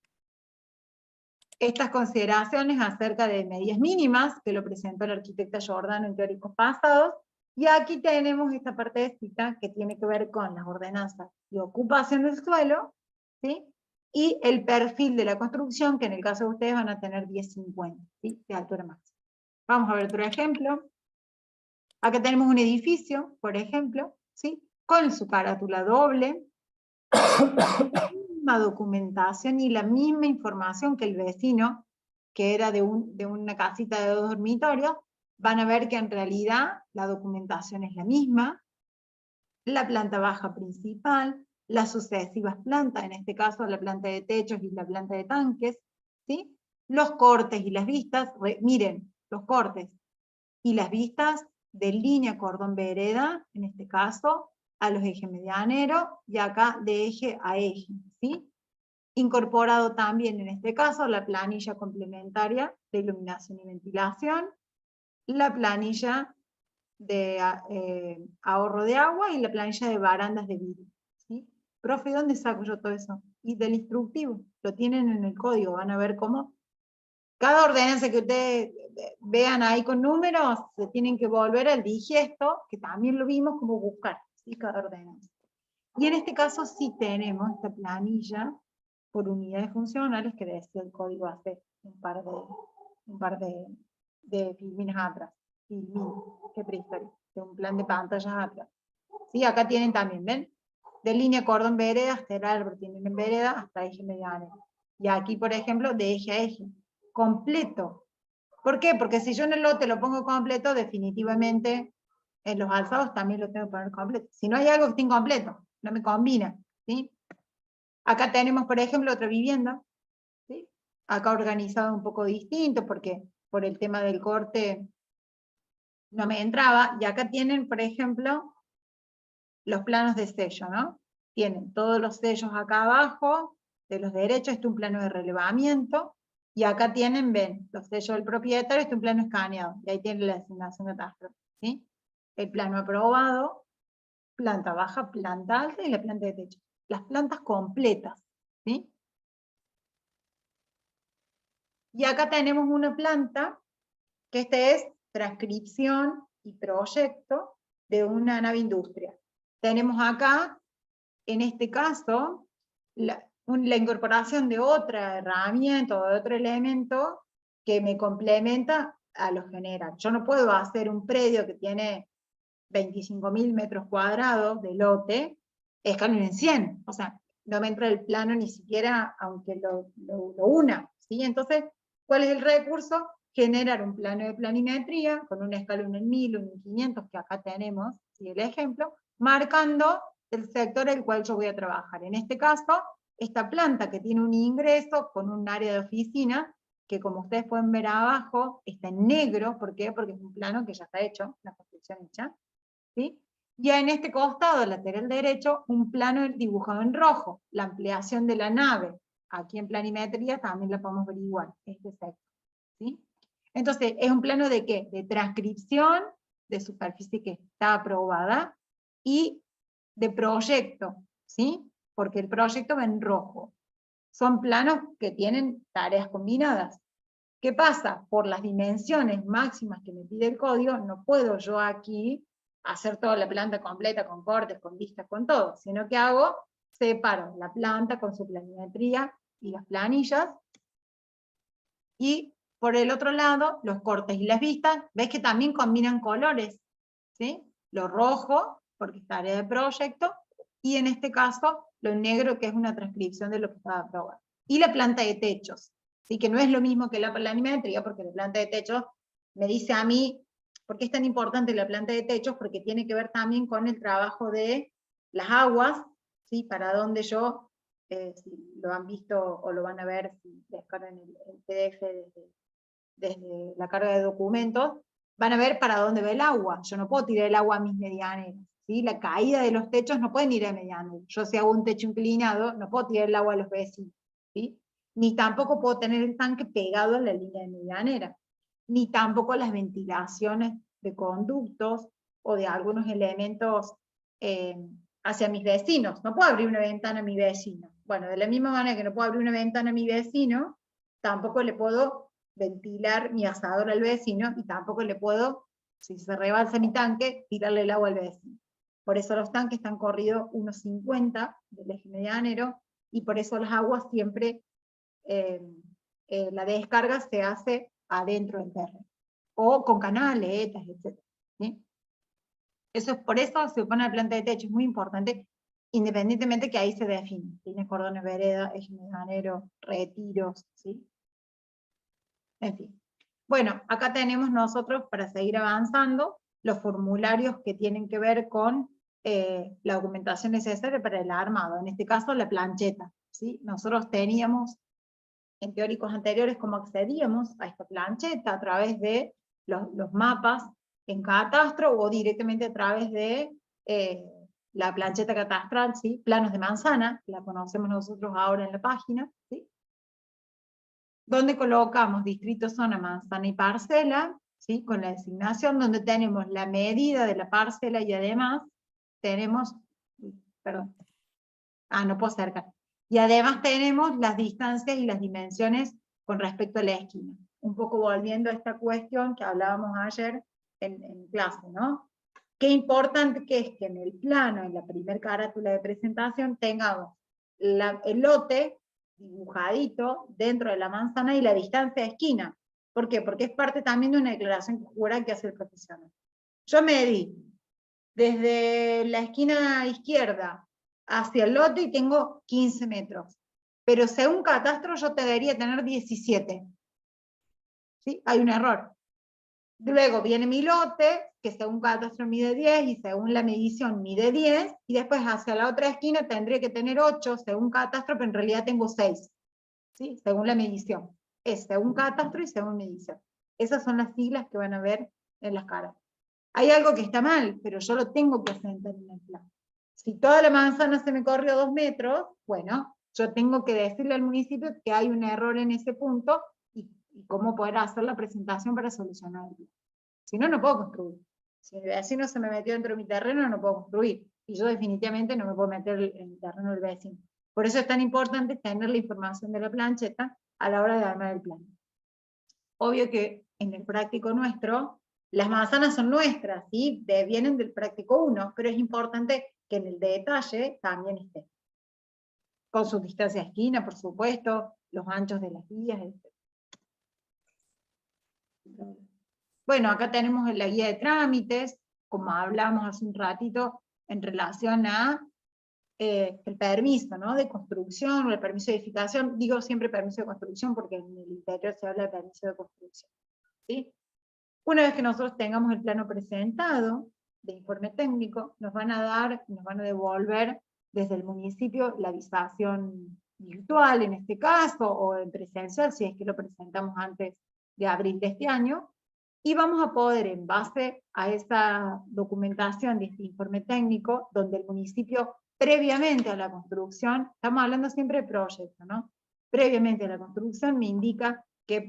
Estas consideraciones acerca de medidas mínimas, que lo presentó el arquitecta Giordano en teóricos pasados, y aquí tenemos esta partecita que tiene que ver con las ordenanzas de ocupación del suelo, ¿sí? y el perfil de la construcción, que en el caso de ustedes van a tener 1050, ¿sí? De altura máxima. Vamos a ver otro ejemplo. Acá tenemos un edificio, por ejemplo, ¿sí? Con su carátula doble, la misma documentación y la misma información que el vecino, que era de una casita de 2 dormitorios. Van a ver que en realidad la documentación es la misma, la planta baja principal, las sucesivas plantas, en este caso la planta de techos y la planta de tanques, ¿sí? Los cortes y las vistas, miren, los cortes y las vistas de línea cordón vereda, en este caso, a los ejes medianeros, y acá de eje a eje, ¿sí? Incorporado también en este caso la planilla complementaria de iluminación y ventilación, la planilla de ahorro de agua y la planilla de barandas de vidrio, ¿sí? Profe, ¿dónde saco yo todo eso? Y del instructivo, lo tienen en el código, van a ver cómo cada ordenanza que ustedes vean ahí con números, se tienen que volver al digiesto, que también lo vimos como buscar, ¿sí? Cada ordenanza. Y en este caso sí tenemos esta planilla por unidades funcionales que decía el código hace un par de filminas atrás. Qué prehistoria, de un plan de pantallas atrás. ¿Sí? Acá tienen también, ¿ven? De línea cordón vereda hasta el árbol, tienen en vereda hasta eje mediano. Y aquí, por ejemplo, de eje a eje. Completo. ¿Por qué? Porque si yo en el lote lo pongo completo, definitivamente en los alzados también lo tengo que poner completo. Si no hay algo que esté incompleto, no me combina, ¿sí? Acá tenemos, por ejemplo, otra vivienda, ¿sí? Acá organizado un poco distinto, porque por el tema del corte no me entraba, y acá tienen, por ejemplo, los planos de sello, ¿no? Tienen todos los sellos acá abajo, de los derechos, este es un plano de relevamiento, y acá tienen, ven, los sellos del propietario, este es un plano escaneado, y ahí tienen la asignación de catastro, ¿sí? El plano aprobado, planta baja, planta alta y la planta de techo. Las plantas completas, ¿sí? Y acá tenemos una planta, que este es transcripción y proyecto de una nave industria. Tenemos acá, en este caso, la incorporación de otra herramienta o de otro elemento que me complementa a lo general. Yo no puedo hacer un predio que tiene 25.000 metros cuadrados de lote, escalón en 100, o sea, no me entra el plano ni siquiera aunque lo una, ¿sí? Entonces, ¿cuál es el recurso? Generar un plano de planimetría con un escalón en 1000, un en 500, que acá tenemos, ¿sí? El ejemplo, marcando el sector el cual yo voy a trabajar. En este caso, esta planta que tiene un ingreso con un área de oficina, que como ustedes pueden ver abajo, está en negro. ¿Por qué? Porque es un plano que ya está hecho, la construcción hecha, ¿sí? Y en este costado lateral derecho, un plano dibujado en rojo, la ampliación de la nave. Aquí en planimetría también la podemos ver igual, este sector, ¿sí? Entonces, ¿es un plano de qué? De transcripción, de superficie que está aprobada, y de proyecto, ¿sí? Porque el proyecto va en rojo. Son planos que tienen tareas combinadas. ¿Qué pasa? Por las dimensiones máximas que me pide el código, no puedo yo aquí hacer toda la planta completa con cortes, con vistas, con todo, sino que hago, separo la planta con su planimetría y las planillas, y por el otro lado, los cortes y las vistas, ves que también combinan colores, ¿sí? Lo rojo, porque es tarea de proyecto, y en este caso, lo negro, que es una transcripción de lo que estaba aprobado. Y la planta de techos, ¿sí? Que no es lo mismo que la planimetría, porque la planta de techos me dice a mí, ¿por qué es tan importante la planta de techos? Porque tiene que ver también con el trabajo de las aguas, ¿sí? Para donde yo, si lo han visto o lo van a ver, si descargan el PDF desde la carga de documentos, van a ver para dónde va el agua. Yo no puedo tirar el agua a mis medianeros, ¿sí? La caída de los techos no pueden ir a medianeros. Yo si hago un techo inclinado, no puedo tirar el agua a los vecinos, ¿sí? Ni tampoco puedo tener el tanque pegado a la línea de medianera, ni tampoco las ventilaciones de conductos o de algunos elementos hacia mis vecinos. No puedo abrir una ventana a mi vecino. Bueno, de la misma manera que no puedo abrir una ventana a mi vecino, tampoco le puedo ventilar mi asador al vecino, y tampoco le puedo, si se rebalsa mi tanque, tirarle el agua al vecino. Por eso los tanques están corridos 1,50 del eje medianero, y por eso las aguas siempre, la descarga se hace adentro del terreno, o con canaletas, etc. ¿Sí? Eso es por eso se pone la planta de techo, es muy importante, independientemente que ahí se define. Tiene cordones vereda, eje medianero, retiros, ¿sí? En fin. Bueno, acá tenemos nosotros, para seguir avanzando, los formularios que tienen que ver con la documentación necesaria para el armado, en este caso la plancheta, ¿sí? Nosotros teníamos, en teóricos anteriores, cómo accedíamos a esta plancheta a través de los mapas en catastro o directamente a través de la plancheta catastral, ¿sí? Planos de manzana, la conocemos nosotros ahora en la página, ¿sí? Donde colocamos distrito, zona, manzana y parcela, ¿sí? Con la designación, donde tenemos la medida de la parcela y además tenemos, perdón, no puedo acercar, y además tenemos las distancias y las dimensiones con respecto a la esquina. Un poco volviendo a esta cuestión que hablábamos ayer en clase, ¿no? Qué importante que es que en el plano, en la primera carátula de presentación, tengamos el lote dibujadito dentro de la manzana y la distancia de esquina. ¿Por qué? Porque es parte también de una declaración jurada que hace el profesional. Yo medí desde la esquina izquierda hacia el lote y tengo 15 metros. Pero según catastro yo debería tener 17. ¿Sí? Hay un error. Luego viene mi lote, que según catastro mide 10, y según la medición mide 10, y después hacia la otra esquina tendría que tener 8, según catastro, pero en realidad tengo 6, ¿sí? Según la medición. Es según catastro y según medición. Esas son las siglas que van a ver en las caras. Hay algo que está mal, pero yo lo tengo que asentar en el plan. Si toda la manzana se me corrió 2 metros, bueno, yo tengo que decirle al municipio que hay un error en ese punto y cómo poder hacer la presentación para solucionarlo. Si no, no puedo construir. Si el vecino se me metió dentro de mi terreno, no puedo construir. Y yo definitivamente no me puedo meter en el terreno del vecino. Por eso es tan importante tener la información de la plancheta a la hora de armar el plan. Obvio que en el práctico nuestro, las manzanas son nuestras, ¿sí? Vienen del práctico 1, pero es importante que en el detalle también esté. Con su distancia de esquina, por supuesto, los anchos de las vías, etc. Bueno, acá tenemos la guía de trámites, como hablamos hace un ratito, en relación a el permiso, ¿no? De construcción o el permiso de edificación. Digo siempre permiso de construcción porque en el interior se habla de permiso de construcción, ¿sí? Una vez que nosotros tengamos el plano presentado de informe técnico, nos van a devolver desde el municipio la avisación virtual en este caso, o en presencial, si es que lo presentamos antes de abril de este año, y vamos a poder, en base a esa documentación de este informe técnico, donde el municipio, previamente a la construcción, estamos hablando siempre de proyecto, ¿no? Previamente a la construcción me indica que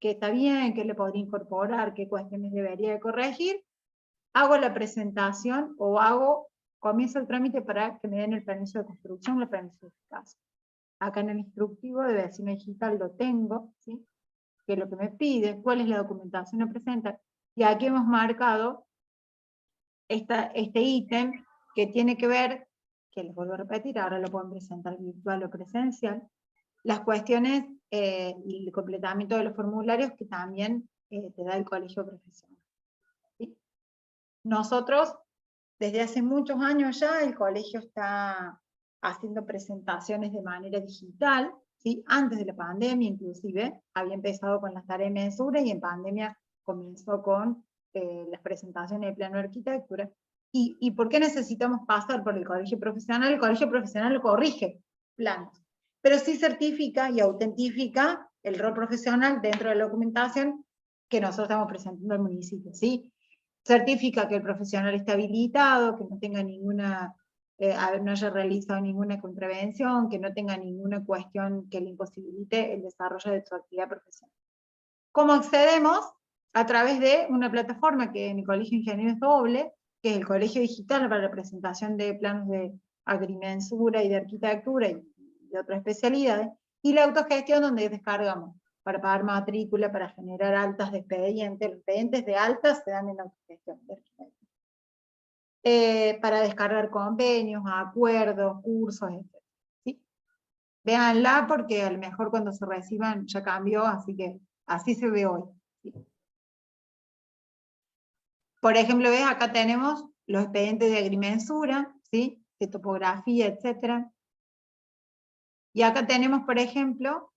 está bien, que le podría incorporar, qué cuestiones debería de corregir, hago la presentación o comienzo el trámite para que me den el permiso de construcción, el permiso de eficacia. Acá en el instructivo de vecino digital lo tengo, ¿sí? Que es lo que me pide, cuál es la documentación a presentar, y aquí hemos marcado este ítem que tiene que ver, que les vuelvo a repetir, ahora lo pueden presentar virtual o presencial, las cuestiones y el completamiento de los formularios que también te da el colegio profesional. ¿Sí? Nosotros, desde hace muchos años ya, el colegio está haciendo presentaciones de manera digital, ¿sí? Antes de la pandemia inclusive, había empezado con las tareas de mensura y en pandemia comenzó con las presentaciones de plano de arquitectura. ¿Y por qué necesitamos pasar por el colegio profesional? El colegio profesional lo corrige planos, pero sí certifica y autentifica el rol profesional dentro de la documentación que nosotros estamos presentando al municipio, ¿sí? Certifica que el profesional está habilitado, que no tenga ninguna, no haya realizado ninguna contravención, que no tenga ninguna cuestión que le imposibilite el desarrollo de su actividad profesional. ¿Cómo accedemos? A través de una plataforma que en el Colegio de Ingenieros es doble, que es el Colegio Digital para la presentación de planos de agrimensura y de arquitectura y de otras especialidades, y la autogestión donde descargamos para pagar matrícula, para generar altas de expediente. Los expedientes de altas se dan en autogestión de arquitectura. Para descargar convenios, acuerdos, cursos, etc. ¿Sí? Véanla porque a lo mejor cuando se reciban ya cambió, así que así se ve hoy. ¿Sí? Por ejemplo, ¿ves? Acá tenemos los expedientes de agrimensura, ¿sí? De topografía, etc. Y acá tenemos, por ejemplo,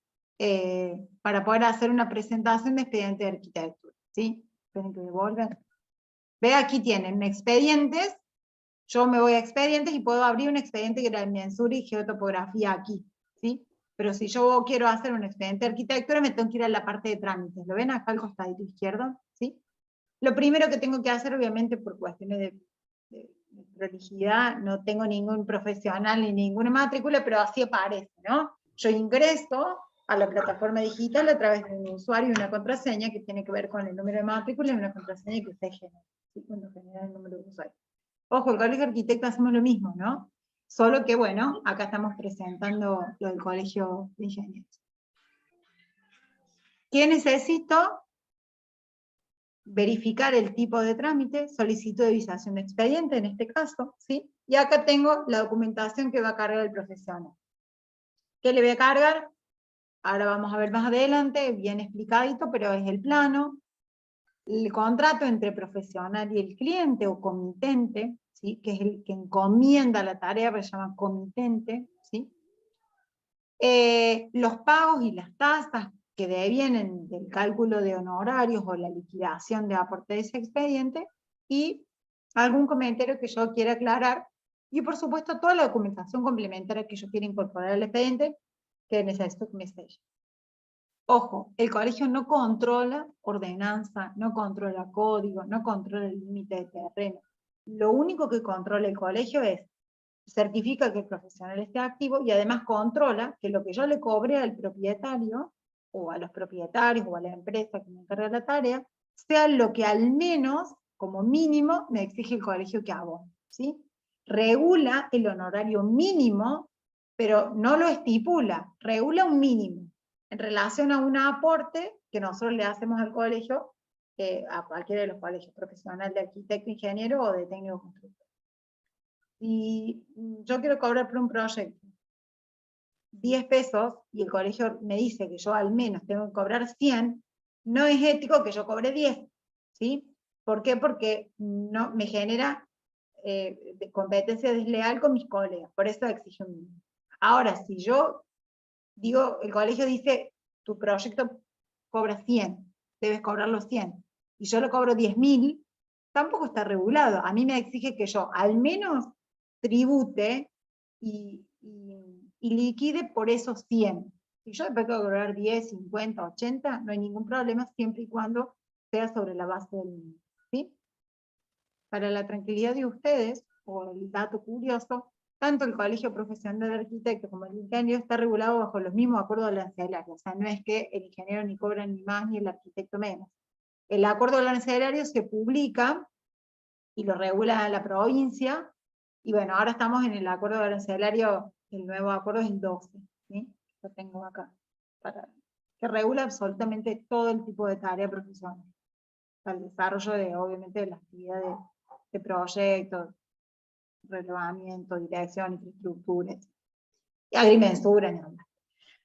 para poder hacer una presentación de expediente de arquitectura, ¿sí? Esperen que devuelvan. Ve, aquí tienen expedientes. Yo me voy a expedientes y puedo abrir un expediente de agrimensura y geotopografía aquí, ¿sí? Pero si yo quiero hacer un expediente de arquitectura, me tengo que ir a la parte de trámites. ¿Lo ven acá al costadito izquierdo? ¿Sí? Lo primero que tengo que hacer, obviamente, por cuestiones de prolijidad, no tengo ningún profesional ni ninguna matrícula, pero así aparece, ¿no? Yo ingreso a la plataforma digital a través de un usuario y una contraseña que tiene que ver con el número de matrícula y una contraseña que usted genera, ¿sí? Cuando genera el número de usuario. Ojo, el Colegio de Arquitectos hacemos lo mismo, ¿no? Solo que, bueno, acá estamos presentando lo del Colegio de Ingenieros. ¿Qué necesito? Verificar el tipo de trámite, solicitud de visación de expediente en este caso, ¿sí? Y acá tengo la documentación que va a cargar el profesional. ¿Qué le voy a cargar? Ahora vamos a ver más adelante, bien explicadito, pero es el plano, el contrato entre profesional y el cliente o comitente, ¿sí? Que es el que encomienda la tarea, pero se llama comitente, ¿sí? Los pagos y las tasas que devienen del cálculo de honorarios o la liquidación de aporte de ese expediente, y algún comentario que yo quiera aclarar, y por supuesto toda la documentación complementaria que yo quiera incorporar al expediente, que necesito que me selle. Ojo, el colegio no controla ordenanza, no controla código, no controla el límite de terreno. Lo único que controla el colegio es certifica que el profesional esté activo y además controla que lo que yo le cobre al propietario, o a los propietarios, o a la empresa que me encarga la tarea, sea lo que al menos, como mínimo, me exige el colegio que hago, ¿sí? Regula el honorario mínimo, pero no lo estipula, regula un mínimo, en relación a un aporte que nosotros le hacemos al colegio, a cualquiera de los colegios, profesional de arquitecto, ingeniero o de técnico constructor. Y yo quiero cobrar por un proyecto 10 pesos y el colegio me dice que yo al menos tengo que cobrar 100, no es ético que yo cobre 10, ¿sí? ¿Por qué? Porque no, me genera competencia desleal con mis colegas, por eso exijo un mínimo. Ahora, si yo digo, el colegio dice, tu proyecto cobra 100, debes cobrar los 100, y yo lo cobro 10.000, tampoco está regulado. A mí me exige que yo al menos tribute y liquide por esos 100. Si yo después tengo que cobrar 10, 50, 80, no hay ningún problema, siempre y cuando sea sobre la base del mínimo, ¿sí? Para la tranquilidad de ustedes, o el dato curioso, tanto el Colegio Profesional de Arquitectos como el ingeniero está regulado bajo los mismos acuerdos arancelarios. O sea, no es que el ingeniero ni cobra ni más ni el arquitecto menos. El acuerdo arancelario se publica y lo regula la provincia, y bueno, ahora estamos en el acuerdo arancelario, el nuevo acuerdo es el 12, ¿sí? Lo tengo acá, que regula absolutamente todo el tipo de tarea profesional, para el desarrollo de, obviamente, de las actividades de proyectos, relevamiento, dirección, infraestructura, y agrimensura, ni hablar.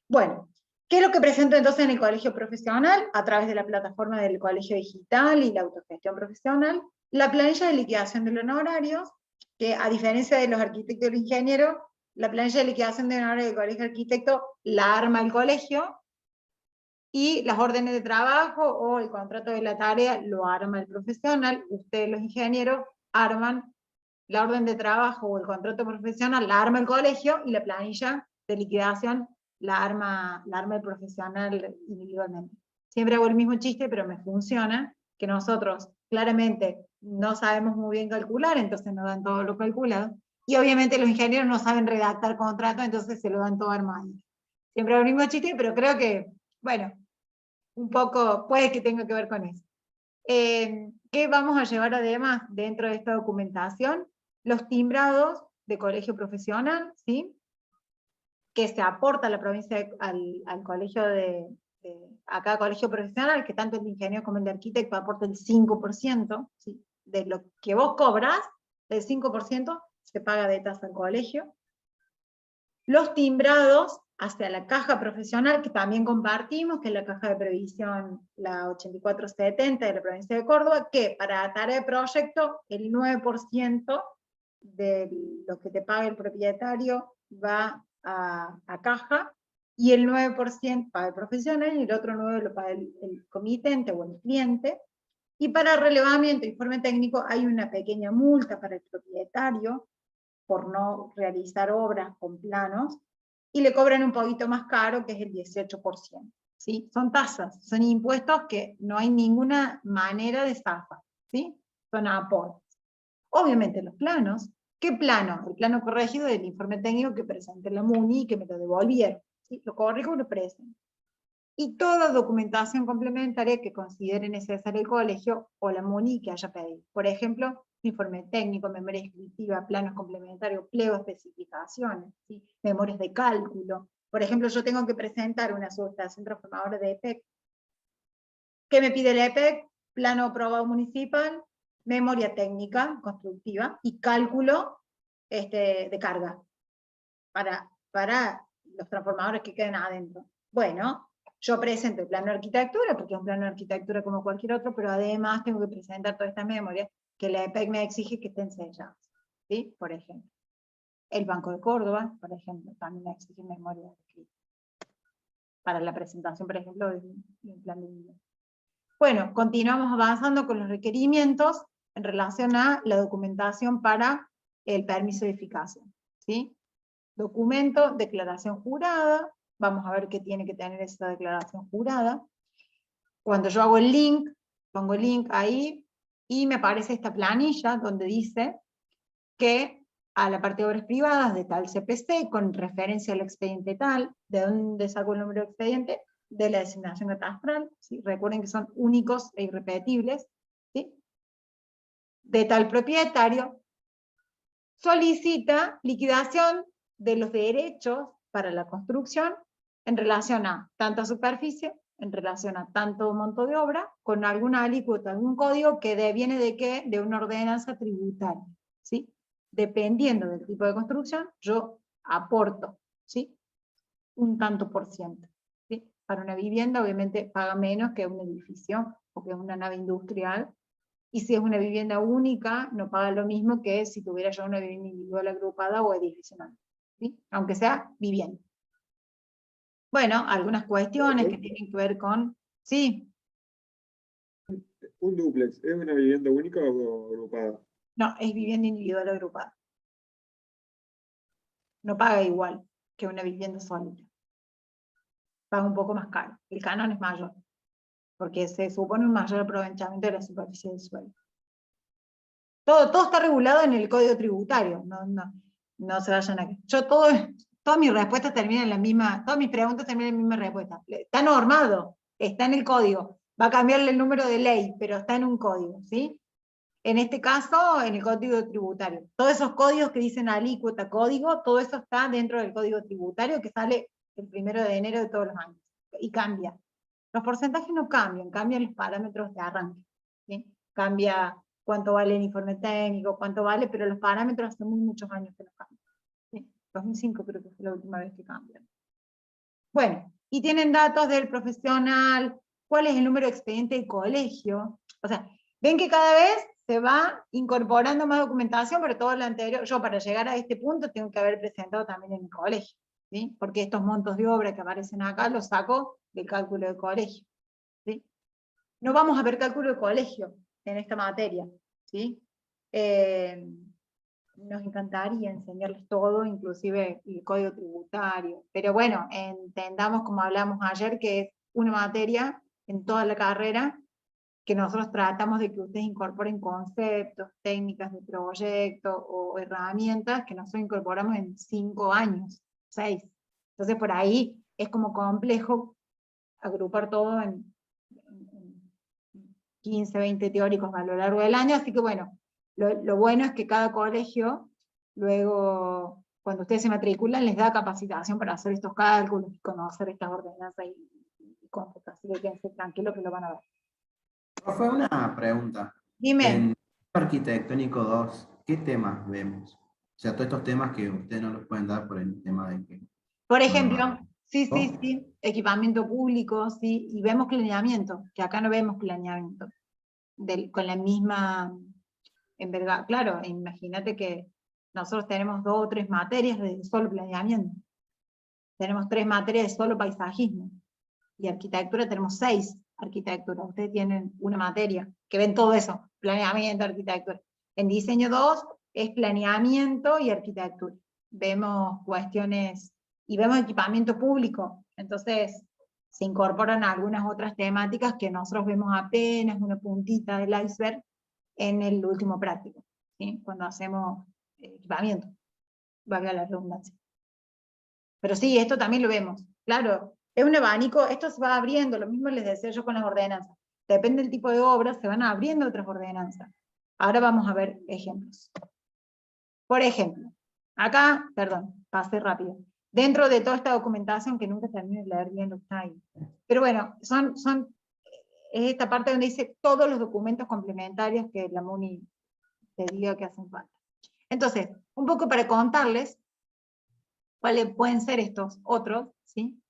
Bueno, ¿qué es lo que presento entonces en el colegio profesional? A través de la plataforma del colegio digital y la autogestión profesional, la planilla de liquidación de los honorarios, que a diferencia de los arquitectos y los ingenieros, la planilla de liquidación de honorarios del colegio arquitecto la arma el colegio, y las órdenes de trabajo o el contrato de la tarea lo arma el profesional. Ustedes, los ingenieros, arman la orden de trabajo o el contrato profesional, la arma el colegio, y la planilla de liquidación la arma el profesional individualmente. Siempre hago el mismo chiste, pero me funciona, que nosotros claramente no sabemos muy bien calcular, entonces nos dan todo lo calculado, y obviamente los ingenieros no saben redactar contrato, entonces se lo dan todo armado. Siempre hago el mismo chiste, pero creo que, bueno, un poco puede que tenga que ver con eso. ¿Qué vamos a llevar además dentro de esta documentación? Los timbrados de colegio profesional, ¿sí? Que se aporta a la provincia al colegio acá colegio profesional, que tanto el de ingeniero como el de arquitecto aporta el 5%, ¿sí? De lo que vos cobras, el 5% se paga de tasa al colegio. Los timbrados hacia la caja profesional, que también compartimos, que es la caja de previsión, la 8470 de la provincia de Córdoba, que para tarea de proyecto, el 9% de lo que te paga el propietario va a caja, y el 9% paga el profesional, y el otro 9% lo paga el comitente o el cliente. Y para relevamiento e informe técnico hay una pequeña multa para el propietario por no realizar obras con planos, y le cobran un poquito más caro, que es el 18%. ¿Sí? Son tasas, son impuestos que no hay ninguna manera de zafar, ¿sí? Son aportes. Obviamente los planos, ¿qué plano? El plano corregido del informe técnico que presenté en la MUNI y que me lo devolvieron, ¿sí? Lo corrijo y lo presento. Y toda documentación complementaria que considere necesaria el colegio o la MUNI que haya pedido. Por ejemplo, informe técnico, memoria descriptiva, planos complementarios, pliego de especificaciones, ¿sí? Memorias de cálculo. Por ejemplo, yo tengo que presentar una subestación transformadora de EPEC. ¿Qué me pide el EPEC? Plano aprobado municipal, memoria técnica constructiva y cálculo de carga para los transformadores que queden adentro. Bueno, yo presento el plano de arquitectura, porque es un plano de arquitectura como cualquier otro, pero además tengo que presentar toda esta memoria que la EPEC me exige que estén selladas, ¿sí? Por ejemplo. El Banco de Córdoba, por ejemplo, también me exige memoria escrita para la presentación, por ejemplo, de un plan de vida. Bueno, continuamos avanzando con los requerimientos en relación a la documentación para el permiso de eficacia, ¿sí? Documento, declaración jurada, vamos a ver qué tiene que tener esa declaración jurada. Cuando yo hago el link, pongo el link ahí, y me aparece esta planilla donde dice que a la parte de obras privadas de tal CPC, con referencia al expediente tal, ¿de dónde saco el número de expediente? De la designación catastral, ¿sí? Recuerden que son únicos e irrepetibles, ¿sí? De tal propietario, solicita liquidación de los derechos para la construcción en relación a tanta superficie, en relación a tanto monto de obra, con alguna alícuota, algún código que viene de qué, de una ordenanza tributaria, ¿sí? Dependiendo del tipo de construcción, yo aporto, ¿sí? Un tanto por ciento, ¿sí? Para una vivienda obviamente paga menos que un edificio, o que una nave industrial, y si es una vivienda única, no paga lo mismo que si tuviera yo una vivienda individual agrupada o edificio, ¿sí? Aunque sea vivienda. Bueno, algunas cuestiones que tienen que ver con... Sí, ¿Un dúplex es una vivienda única o agrupada? no, es vivienda individual agrupada. No paga igual que una vivienda solita. Paga un poco más caro. El canon es mayor, porque se supone un mayor aprovechamiento de la superficie del suelo. Todo está regulado en el código tributario. No se vayan a... Todas mis respuestas terminan en la misma... Todas mis preguntas terminan en la misma respuesta. Está normado, está en el código. Va a cambiarle el número de ley, pero está en un código, ¿sí? En este caso, en el código tributario. Todos esos códigos que dicen alícuota, código, todo eso está dentro del código tributario que sale el 1 de enero de todos los años. Y cambia. Los porcentajes no cambian, cambian los parámetros de arranque, ¿sí? Cambia cuánto vale el informe técnico, cuánto vale, pero los parámetros hace muchos años que no cambian, ¿sí? 2005 creo que fue la última vez que cambian. Bueno, y tienen datos del profesional, cuál es el número de expediente del colegio. O sea, ven que cada vez se va incorporando más documentación, pero todo lo anterior, yo para llegar a este punto tengo que haber presentado también en mi colegio, ¿sí? Porque estos montos de obra que aparecen acá los saco del cálculo de colegio, ¿sí? No vamos a ver cálculo de colegio en esta materia, ¿sí? Nos encantaría enseñarles todo, inclusive el código tributario, pero bueno, entendamos como hablamos ayer, que es una materia en toda la carrera que nosotros tratamos de que ustedes incorporen conceptos, técnicas de proyecto o herramientas que nosotros incorporamos en 5 años, 6. Entonces por ahí es como complejo agrupar todo en 15, 20 teóricos a lo largo del año, así que bueno, lo bueno es que cada colegio, luego, cuando ustedes se matriculan, les da capacitación para hacer estos cálculos y conocer estas ordenanzas y cómputos, así que quédense tranquilos que lo van a ver. Fue una pregunta. Dime. En Arquitectónico 2, ¿qué temas vemos? O sea, todos estos temas que ustedes no los pueden dar por el tema de que Por No, ejemplo, sí, ¿no? equipamiento público, sí, y vemos planeamiento, que acá no vemos planeamiento, con la misma envergadura. Claro, imagínate que nosotros tenemos 2 o 3 materias de solo planeamiento, tenemos 3 materias de solo paisajismo, y arquitectura tenemos 6 arquitectura, ustedes tienen una materia, que ven todo eso, planeamiento, arquitectura. En diseño 2 es planeamiento y arquitectura. Vemos cuestiones, y vemos equipamiento público, entonces se incorporan algunas otras temáticas que nosotros vemos apenas una puntita del iceberg en el último práctico, ¿sí? Cuando hacemos equipamiento, valga la redundancia. Pero sí, esto también lo vemos. Claro, es un abanico, esto se va abriendo, lo mismo les decía yo con las ordenanzas. Depende del tipo de obra, se van abriendo otras ordenanzas. Ahora vamos a ver ejemplos. Por ejemplo, acá, perdón, pasé rápido. Dentro de toda esta documentación, que nunca termino de leer bien lo que está ahí. Pero bueno, es esta parte donde dice todos los documentos complementarios que la MUNI te diga que hacen falta. Entonces, un poco para contarles cuáles pueden ser estos otros, ¿sí?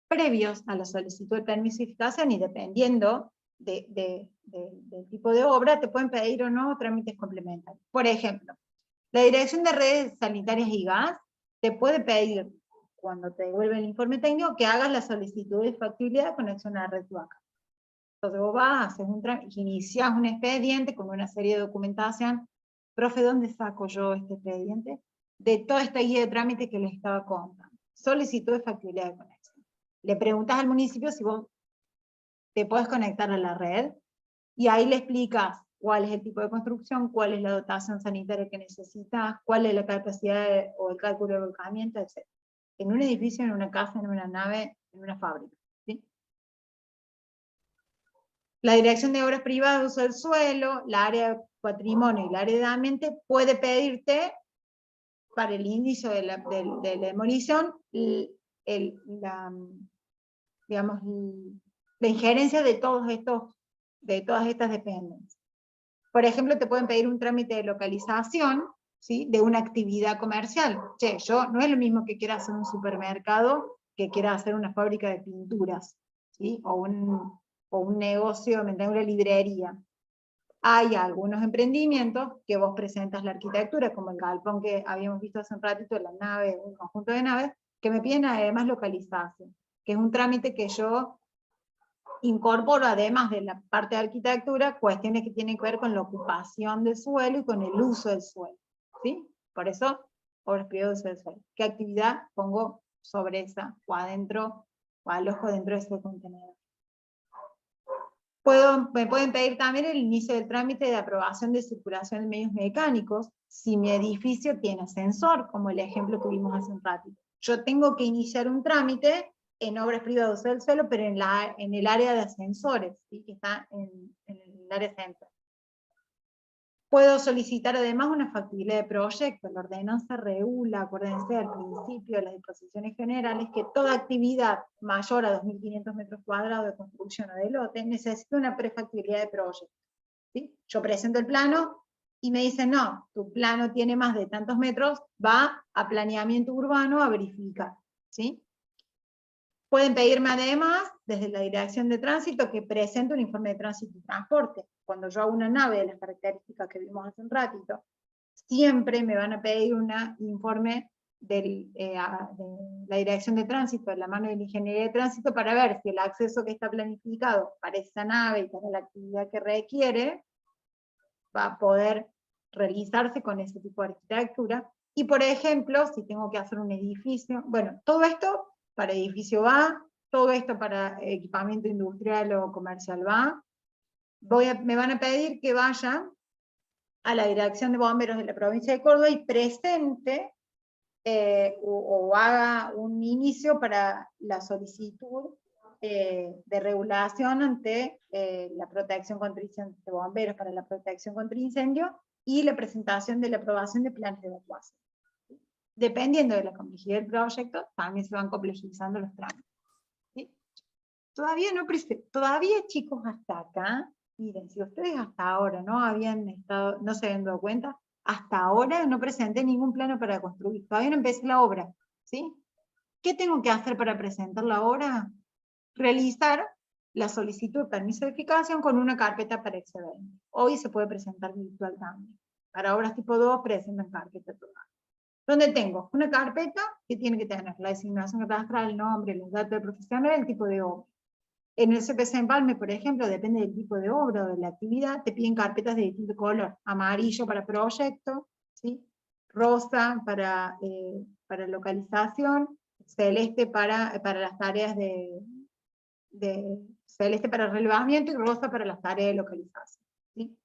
Previos a la solicitud de permisificación, y dependiendo del tipo de obra, te pueden pedir o no trámites complementarios. Por ejemplo, la Dirección de Redes Sanitarias y Gas te puede pedir, cuando te devuelve el informe técnico, que hagas la solicitud de factibilidad de conexión a la red Tuaca. Entonces vos vas, haces iniciás un expediente con una serie de documentación. Profe, ¿dónde saco yo este expediente? De toda esta guía de trámite que les estaba contando. Solicitud de factibilidad de conexión. Le preguntas al municipio si vos te podés conectar a la red, y ahí le explicas cuál es el tipo de construcción, cuál es la dotación sanitaria que necesitas, cuál es la capacidad o el cálculo de volcamiento, etc. En un edificio, en una casa, en una nave, en una fábrica. ¿Sí? La Dirección de Obras Privadas de Uso del Suelo, la área de patrimonio y la área de ambiente puede pedirte para el inicio de la demolición digamos, la injerencia de todas estas dependencias. Por ejemplo, te pueden pedir un trámite de localización, ¿sí? De una actividad comercial. Che, yo no es lo mismo que quiera hacer un supermercado que quiera hacer una fábrica de pinturas, ¿sí? O un negocio, una librería. Hay algunos emprendimientos que vos presentas la arquitectura, como el galpón que habíamos visto hace un ratito, la nave, un conjunto de naves, que me piden además localización, que es un trámite que yo incorporo, además de la parte de arquitectura, cuestiones que tienen que ver con la ocupación del suelo y con el uso del suelo. ¿Sí? Por eso, obras privadas de uso del suelo. ¿Qué actividad pongo sobre esa, o adentro, o alojo dentro de ese contenedor? Me pueden pedir también el inicio del trámite de aprobación de circulación de medios mecánicos, si mi edificio tiene ascensor, como el ejemplo que vimos hace un ratito. Yo tengo que iniciar un trámite en obras privadas de uso del suelo, pero en el área de ascensores, ¿sí? Que está en el área central. Puedo solicitar además una factibilidad de proyecto. La ordenanza regula, acuérdense al principio de las disposiciones generales, que toda actividad mayor a 2.500 metros cuadrados de construcción o de lote necesita una prefactibilidad de proyecto. ¿Sí? Yo presento el plano y me dicen, no, tu plano tiene más de tantos metros, va a planeamiento urbano a verificar. ¿Sí? Pueden pedirme además, desde la Dirección de Tránsito, que presente un informe de tránsito y transporte. Cuando yo hago una nave de las características que vimos hace un ratito, siempre me van a pedir un informe de la Dirección de Tránsito, de la mano de la Ingeniería de Tránsito, para ver si el acceso que está planificado para esa nave y para la actividad que requiere, va a poder realizarse con ese tipo de arquitectura. Y por ejemplo, si tengo que hacer un edificio, bueno, todo esto para edificio va, todo esto para equipamiento industrial o comercial va. Me van a pedir que vaya a la Dirección de Bomberos de la provincia de Córdoba y presente o haga un inicio para la solicitud de regulación ante la protección contra incendios de bomberos, para la protección contra incendio, y la presentación de la aprobación de planes de evacuación. Dependiendo de la complejidad del proyecto, también se van complejizando los trámites. ¿Sí? Todavía, chicos, hasta acá, miren, si ustedes hasta ahora no se habían dado cuenta, hasta ahora no presenté ningún plano para construir, todavía no empecé la obra, ¿sí? ¿Qué tengo que hacer para presentar la obra? Realizar la solicitud de permiso de edificación con una carpeta para excedente. Hoy se puede presentar virtual también. Para obras tipo 2 presentan carpeta total. Donde tengo una carpeta que tiene que tener la designación catastral, el nombre, los datos del profesional y el tipo de obra. En el CPC Empalme, por ejemplo, depende del tipo de obra o de la actividad, te piden carpetas de distinto color. Amarillo para proyecto, ¿sí? Rosa para localización, celeste para las tareas celeste para relevamiento y rosa para las tareas de localización. ¿Sí?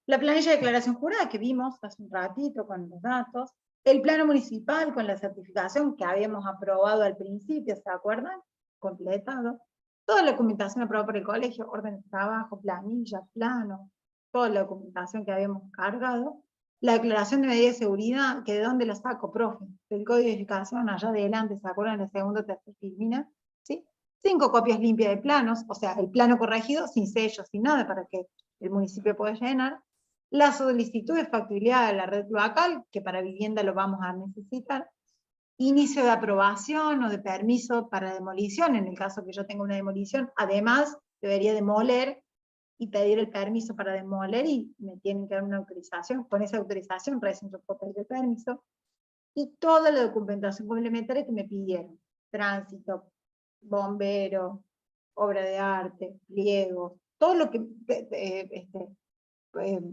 La planilla de declaración jurada que vimos hace un ratito con los datos, el plano municipal con la certificación que habíamos aprobado al principio, ¿se acuerdan? Completado. Toda la documentación aprobada por el colegio, orden de trabajo, planilla, plano, toda la documentación que habíamos cargado. La declaración de medida de seguridad, que de dónde la saco, profe, del código de edificación, allá adelante, ¿se acuerdan? En el segundo, tercer filmina, ¿sí? 5 copias limpias de planos, o sea, el plano corregido, sin sello, sin nada, para que el municipio pueda llenar. La solicitud de factibilidad de la red cloacal, que para vivienda lo vamos a necesitar. Inicio de aprobación o de permiso para demolición, en el caso que yo tenga una demolición, además debería demoler y pedir el permiso para demoler y me tienen que dar una autorización. Con esa autorización recién yo puedo pedir el permiso. Y toda la documentación complementaria que me pidieron. Tránsito, bombero, obra de arte, pliegos, todo lo que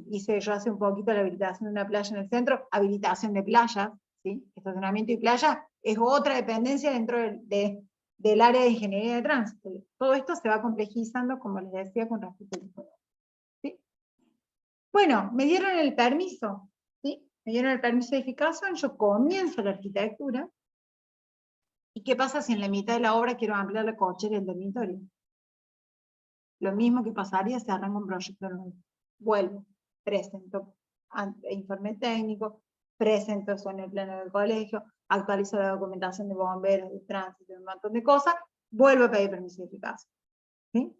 hice yo hace un poquito la habilitación de una playa en el centro, habilitación de playa, ¿sí? Estacionamiento y playa es otra dependencia dentro del área de ingeniería de tránsito. Todo esto se va complejizando, como les decía, con respecto al tipo, ¿sí? Bueno, me dieron el permiso, ¿sí? Me dieron el permiso de edificación, yo comienzo la arquitectura, ¿y qué pasa si en la mitad de la obra quiero ampliar la cochera y el dormitorio? Lo mismo que pasaría si arranco un proyecto nuevo. Vuelvo, presento informe técnico, presento eso en el plano del colegio, actualizo la documentación de bomberos, de tránsito, un montón de cosas, vuelvo a pedir permiso de edificación. ¿Sí?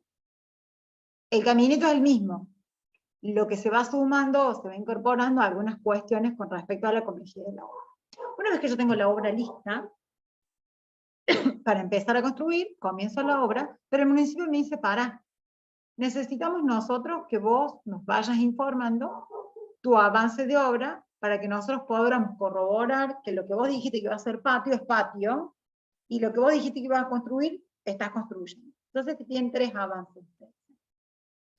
El caminito es el mismo. Lo que se va sumando o se va incorporando a algunas cuestiones con respecto a la complejidad de la obra. Una vez que yo tengo la obra lista, para empezar a construir, comienzo la obra, pero el municipio me dice, para, necesitamos nosotros que vos nos vayas informando tu avance de obra para que nosotros podamos corroborar que lo que vos dijiste que iba a ser patio es patio, y lo que vos dijiste que ibas a construir, estás construyendo. Entonces te tienen 3 avances.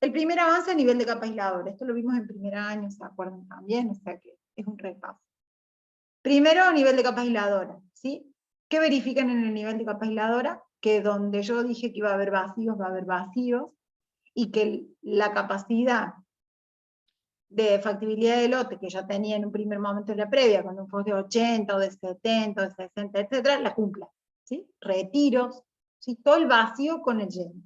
El primer avance a nivel de capa aisladora, esto lo vimos en primer año, ¿se acuerdan también? O sea que es un repaso. Primero a nivel de capa aisladora, ¿sí? ¿Qué verifican en el nivel de capa aisladora? Que donde yo dije que iba a haber vacíos, va a haber vacíos, y que la capacidad de factibilidad de lote que yo tenía en un primer momento de la previa, cuando un FOS de 80 o de 70 o de 60, etcétera, la cumpla. ¿Sí? Retiros, ¿sí? Todo el vacío con el lleno.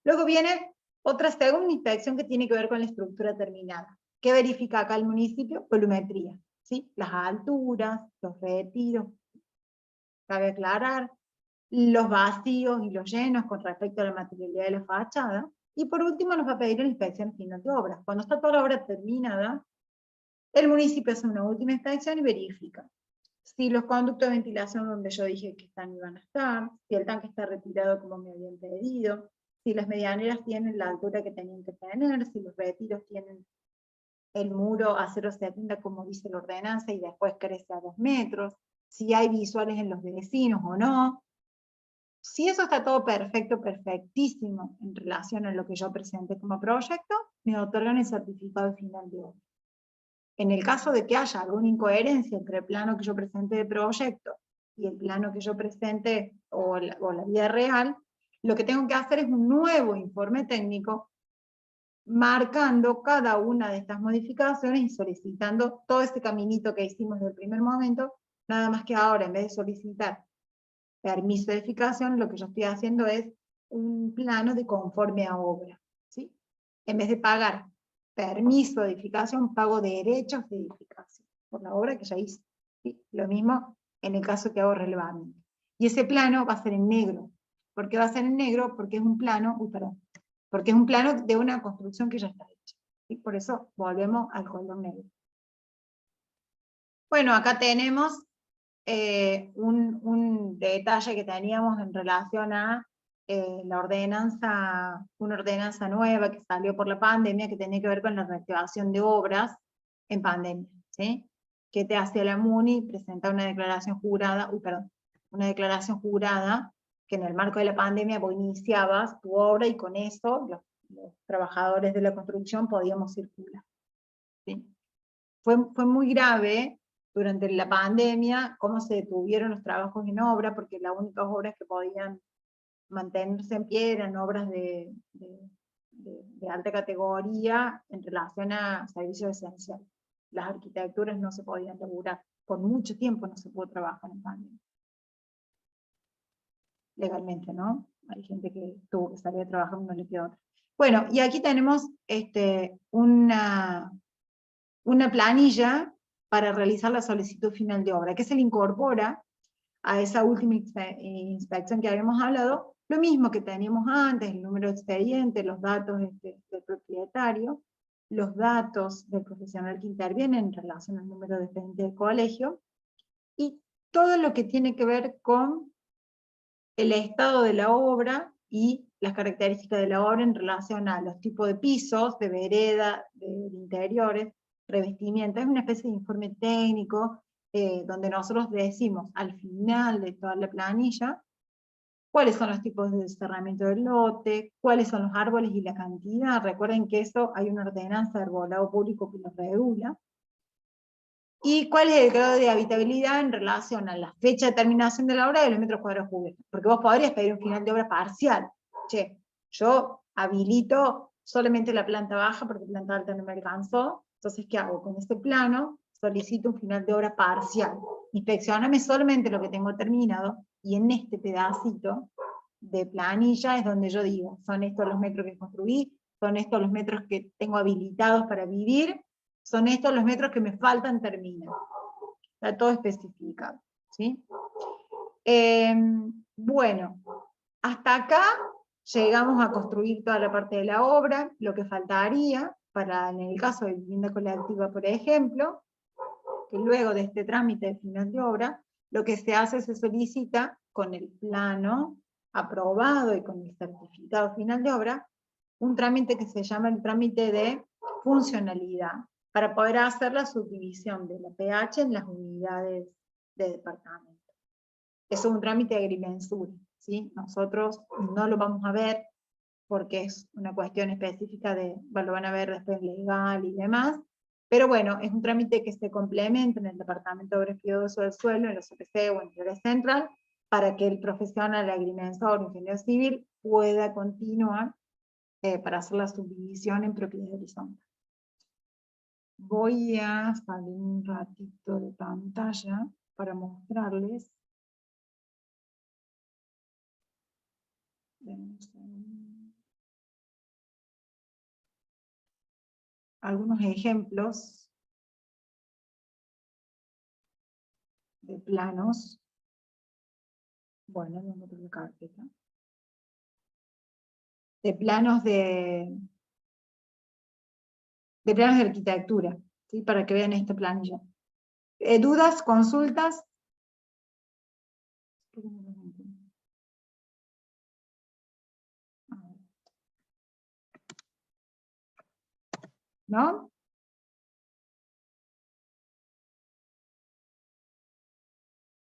Luego viene otra segunda inspección que tiene que ver con la estructura terminada. ¿Qué verifica acá el municipio? Volumetría. ¿Sí? Las alturas, los retiros. Cabe aclarar los vacíos y los llenos con respecto a la materialidad de la fachada. Y por último nos va a pedir la inspección final de obras. Cuando está toda la obra terminada, el municipio hace una última inspección y verifica si los conductos de ventilación donde yo dije que están iban a estar, si el tanque está retirado como me habían pedido, si las medianeras tienen la altura que tenían que tener, si los retiros tienen el muro a 0,70 como dice la ordenanza y después crece a 2 metros, si hay visuales en los vecinos o no. Si eso está todo perfecto, perfectísimo en relación a lo que yo presenté como proyecto, me otorgan el certificado final de obra. En el caso de que haya alguna incoherencia entre el plano que yo presenté de proyecto y el plano que yo presenté o la vida real, lo que tengo que hacer es un nuevo informe técnico marcando cada una de estas modificaciones y solicitando todo ese caminito que hicimos desde el primer momento, nada más que ahora en vez de solicitar permiso de edificación, lo que yo estoy haciendo es un plano de conforme a obra, ¿sí? En vez de pagar permiso de edificación, pago derechos de edificación, por la obra que ya hice, ¿sí? Lo mismo en el caso que hago relevamiento. Y ese plano va a ser en negro. ¿Por qué va a ser en negro? Porque es un plano, porque es un plano de una construcción que ya está hecha, ¿sí? Por eso volvemos al color negro. Bueno, acá tenemos un detalle que teníamos en relación a una ordenanza nueva que salió por la pandemia, que tenía que ver con la reactivación de obras en pandemia, ¿sí? Que te hacía la MUNI presentar una declaración jurada, una declaración jurada, que en el marco de la pandemia vos iniciabas tu obra y con eso los trabajadores de la construcción podíamos circular, ¿sí? Fue muy grave durante la pandemia cómo se detuvieron los trabajos en obra, porque las únicas obras que podían mantenerse en pie eran obras de alta categoría en relación a servicios esenciales. Las arquitecturas no se podían laburar, por mucho tiempo no se pudo trabajar en pandemia. Legalmente, ¿no? Hay gente que tuvo que salir a trabajar, no le quedó otra. Bueno, y aquí tenemos una planilla para realizar la solicitud final de obra, que se le incorpora a esa última inspección que habíamos hablado, lo mismo que teníamos antes, el número de expediente, los datos del propietario, los datos del profesional que interviene en relación al número de expediente del colegio, y todo lo que tiene que ver con el estado de la obra y las características de la obra en relación a los tipos de pisos, de vereda, de interiores, revestimiento. Es una especie de informe técnico donde nosotros decimos al final de toda la planilla cuáles son los tipos de cerramiento del lote, cuáles son los árboles y la cantidad. Recuerden que eso hay una ordenanza de arbolado público que lo regula. Y cuál es el grado de habitabilidad en relación a la fecha de terminación de la obra y los metros cuadrados cubiertos. Porque vos podrías pedir un final de obra parcial. Che, yo habilito solamente la planta baja porque la planta alta no me alcanzó. Entonces, ¿qué hago? Con este plano solicito un final de obra parcial. Inspeccioname solamente lo que tengo terminado, y en este pedacito de planilla es donde yo digo, son estos los metros que construí, son estos los metros que tengo habilitados para vivir, son estos los metros que me faltan terminar. Está todo especificado, ¿sí? Bueno, hasta acá llegamos a construir toda la parte de la obra. Lo que faltaría, en el caso de vivienda colectiva, por ejemplo, que luego de este trámite de final de obra, lo que se hace, se solicita con el plano aprobado y con el certificado final de obra, un trámite que se llama el trámite de funcionalidad, para poder hacer la subdivisión de la PH en las unidades de departamento. Eso es un trámite de agrimensura, ¿sí? Nosotros no lo vamos a ver porque es una cuestión específica lo van a ver después legal y demás, pero bueno, es un trámite que se complementa en el Departamento de Obras y Uso del Suelo, en los OPC o en el Central, para que el profesional agrimensor o ingeniero civil pueda continuar para hacer la subdivisión en propiedad horizontal. Voy a salir un ratito de pantalla para mostrarles. Algunos ejemplos de planos. Bueno, no me tengo carpeta. De planos de arquitectura, ¿sí? Para que vean esta planilla. ¿Dudas, consultas? ¿No?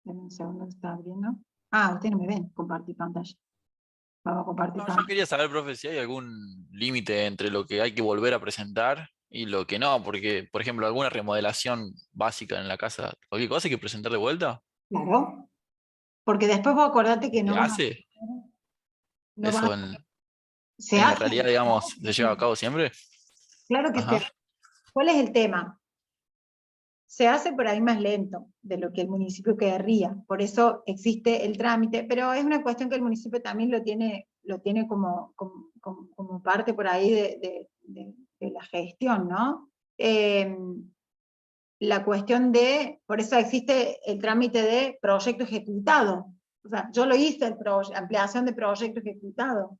Dame un segundo, está abriendo. Ah, ustedes no me ven, compartir pantalla. Vamos a compartir No, pantalla. yo quería saber, profe, si hay algún límite entre lo que hay que volver a presentar y lo que no, porque, por ejemplo, alguna remodelación básica en la casa, ¿cualquier cosa hay que presentar de vuelta? Claro. Porque después vos acordate que ¿Se no vas hace? no ¿Eso vas se en la hace. realidad, digamos, se lleva a cabo siempre? Claro que se Ajá. hace. ¿Cuál es el tema? Se hace por ahí más lento de lo que el municipio querría, por eso existe el trámite, pero es una cuestión que el municipio también lo tiene como parte por ahí de la gestión, ¿no? La cuestión por eso existe el trámite de proyecto ejecutado. O sea, yo lo hice, ampliación de proyecto ejecutado.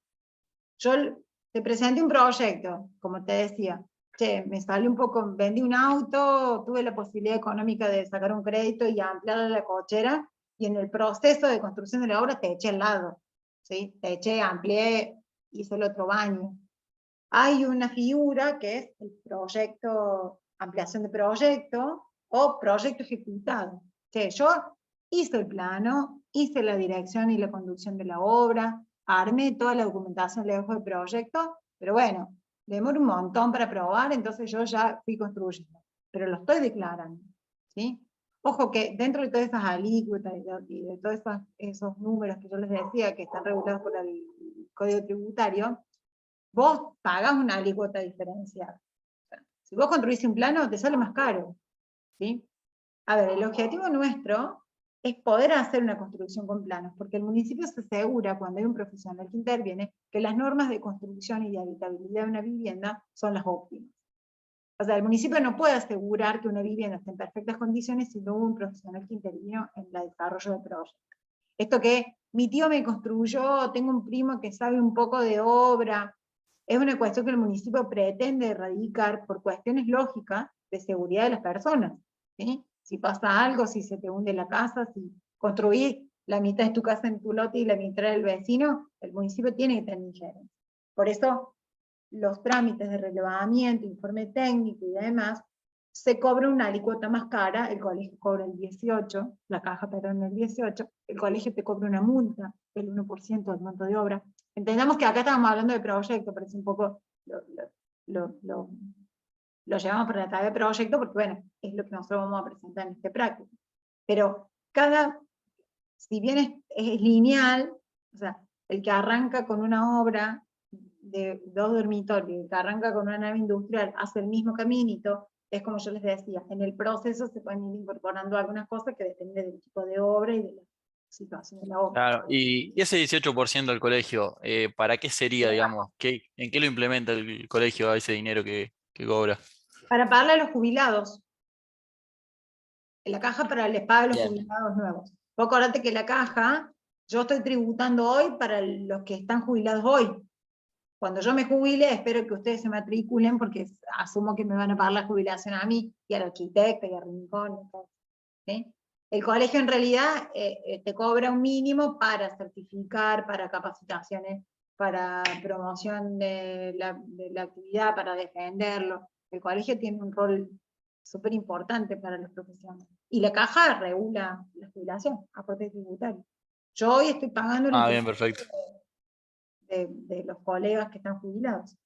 Yo te presenté un proyecto, como te decía, che, me salió un poco, vendí un auto, tuve la posibilidad económica de sacar un crédito y ampliar la cochera, y en el proceso de construcción de la obra te eché al lado, ¿sí? Te eché, amplié, hice el otro baño. Hay una figura que es el proyecto, ampliación de proyecto, o proyecto ejecutado. Che, yo hice el plano, hice la dirección y la conducción de la obra, armé toda la documentación lejos del proyecto, pero bueno, demora un montón para aprobar, entonces yo ya fui construyendo, pero lo estoy declarando, ¿sí? Ojo que dentro de todas esas alícuotas y de todos esos números que yo les decía que están regulados por el Código Tributario, vos pagás una alícuota diferenciada. O sea, si vos construís un plano, te sale más caro, ¿sí? A ver, el objetivo nuestro es poder hacer una construcción con planos, porque el municipio se asegura, cuando hay un profesional que interviene, que las normas de construcción y de habitabilidad de una vivienda son las óptimas. O sea, el municipio no puede asegurar que una vivienda esté en perfectas condiciones si no hubo un profesional que intervino en el desarrollo del proyecto. Esto que mi tío me construyó, tengo un primo que sabe un poco de obra, es una cuestión que el municipio pretende erradicar por cuestiones lógicas de seguridad de las personas, ¿sí? Si pasa algo, si se te hunde la casa, si construís la mitad de tu casa en tu lote y la mitad del vecino, el municipio tiene que tener injerencia. Por eso, los trámites de relevamiento, informe técnico y demás, se cobra una alícuota más cara, el colegio cobra el 18, la caja, perdón, el 18, el colegio te cobra una multa, el 1% del monto de obra. Entendamos que acá estamos hablando de proyecto, pero es un poco, lo llevamos por la tabla de proyecto, porque bueno, es lo que nosotros vamos a presentar en este práctico. Pero si bien es lineal, o sea, el que arranca con una obra de 2 dormitorios, el que arranca con una nave industrial, hace el mismo caminito, es como yo les decía, en el proceso se pueden ir incorporando algunas cosas que dependen del tipo de obra y de la situación de la obra. Claro, y ese 18% del colegio, ¿para qué sería, digamos? ¿En qué lo implementa el colegio a ese dinero que cobra? Para pagarle a los jubilados. La caja les paga a los Bien. jubilados nuevos. Vos acordate que la caja, yo estoy tributando hoy para los que están jubilados hoy. Cuando yo me jubile, espero que ustedes se matriculen, porque asumo que me van a pagar la jubilación a mí, y al arquitecto, y a Rincón, ¿sí? El colegio en realidad te cobra un mínimo para certificar, para capacitaciones, para promoción de la actividad, para defenderlo. El colegio tiene un rol súper importante para los profesionales. Y la caja regula la jubilación, aporte tributario. Yo hoy estoy pagando Ah, bien, perfecto. de los colegas que están jubilados.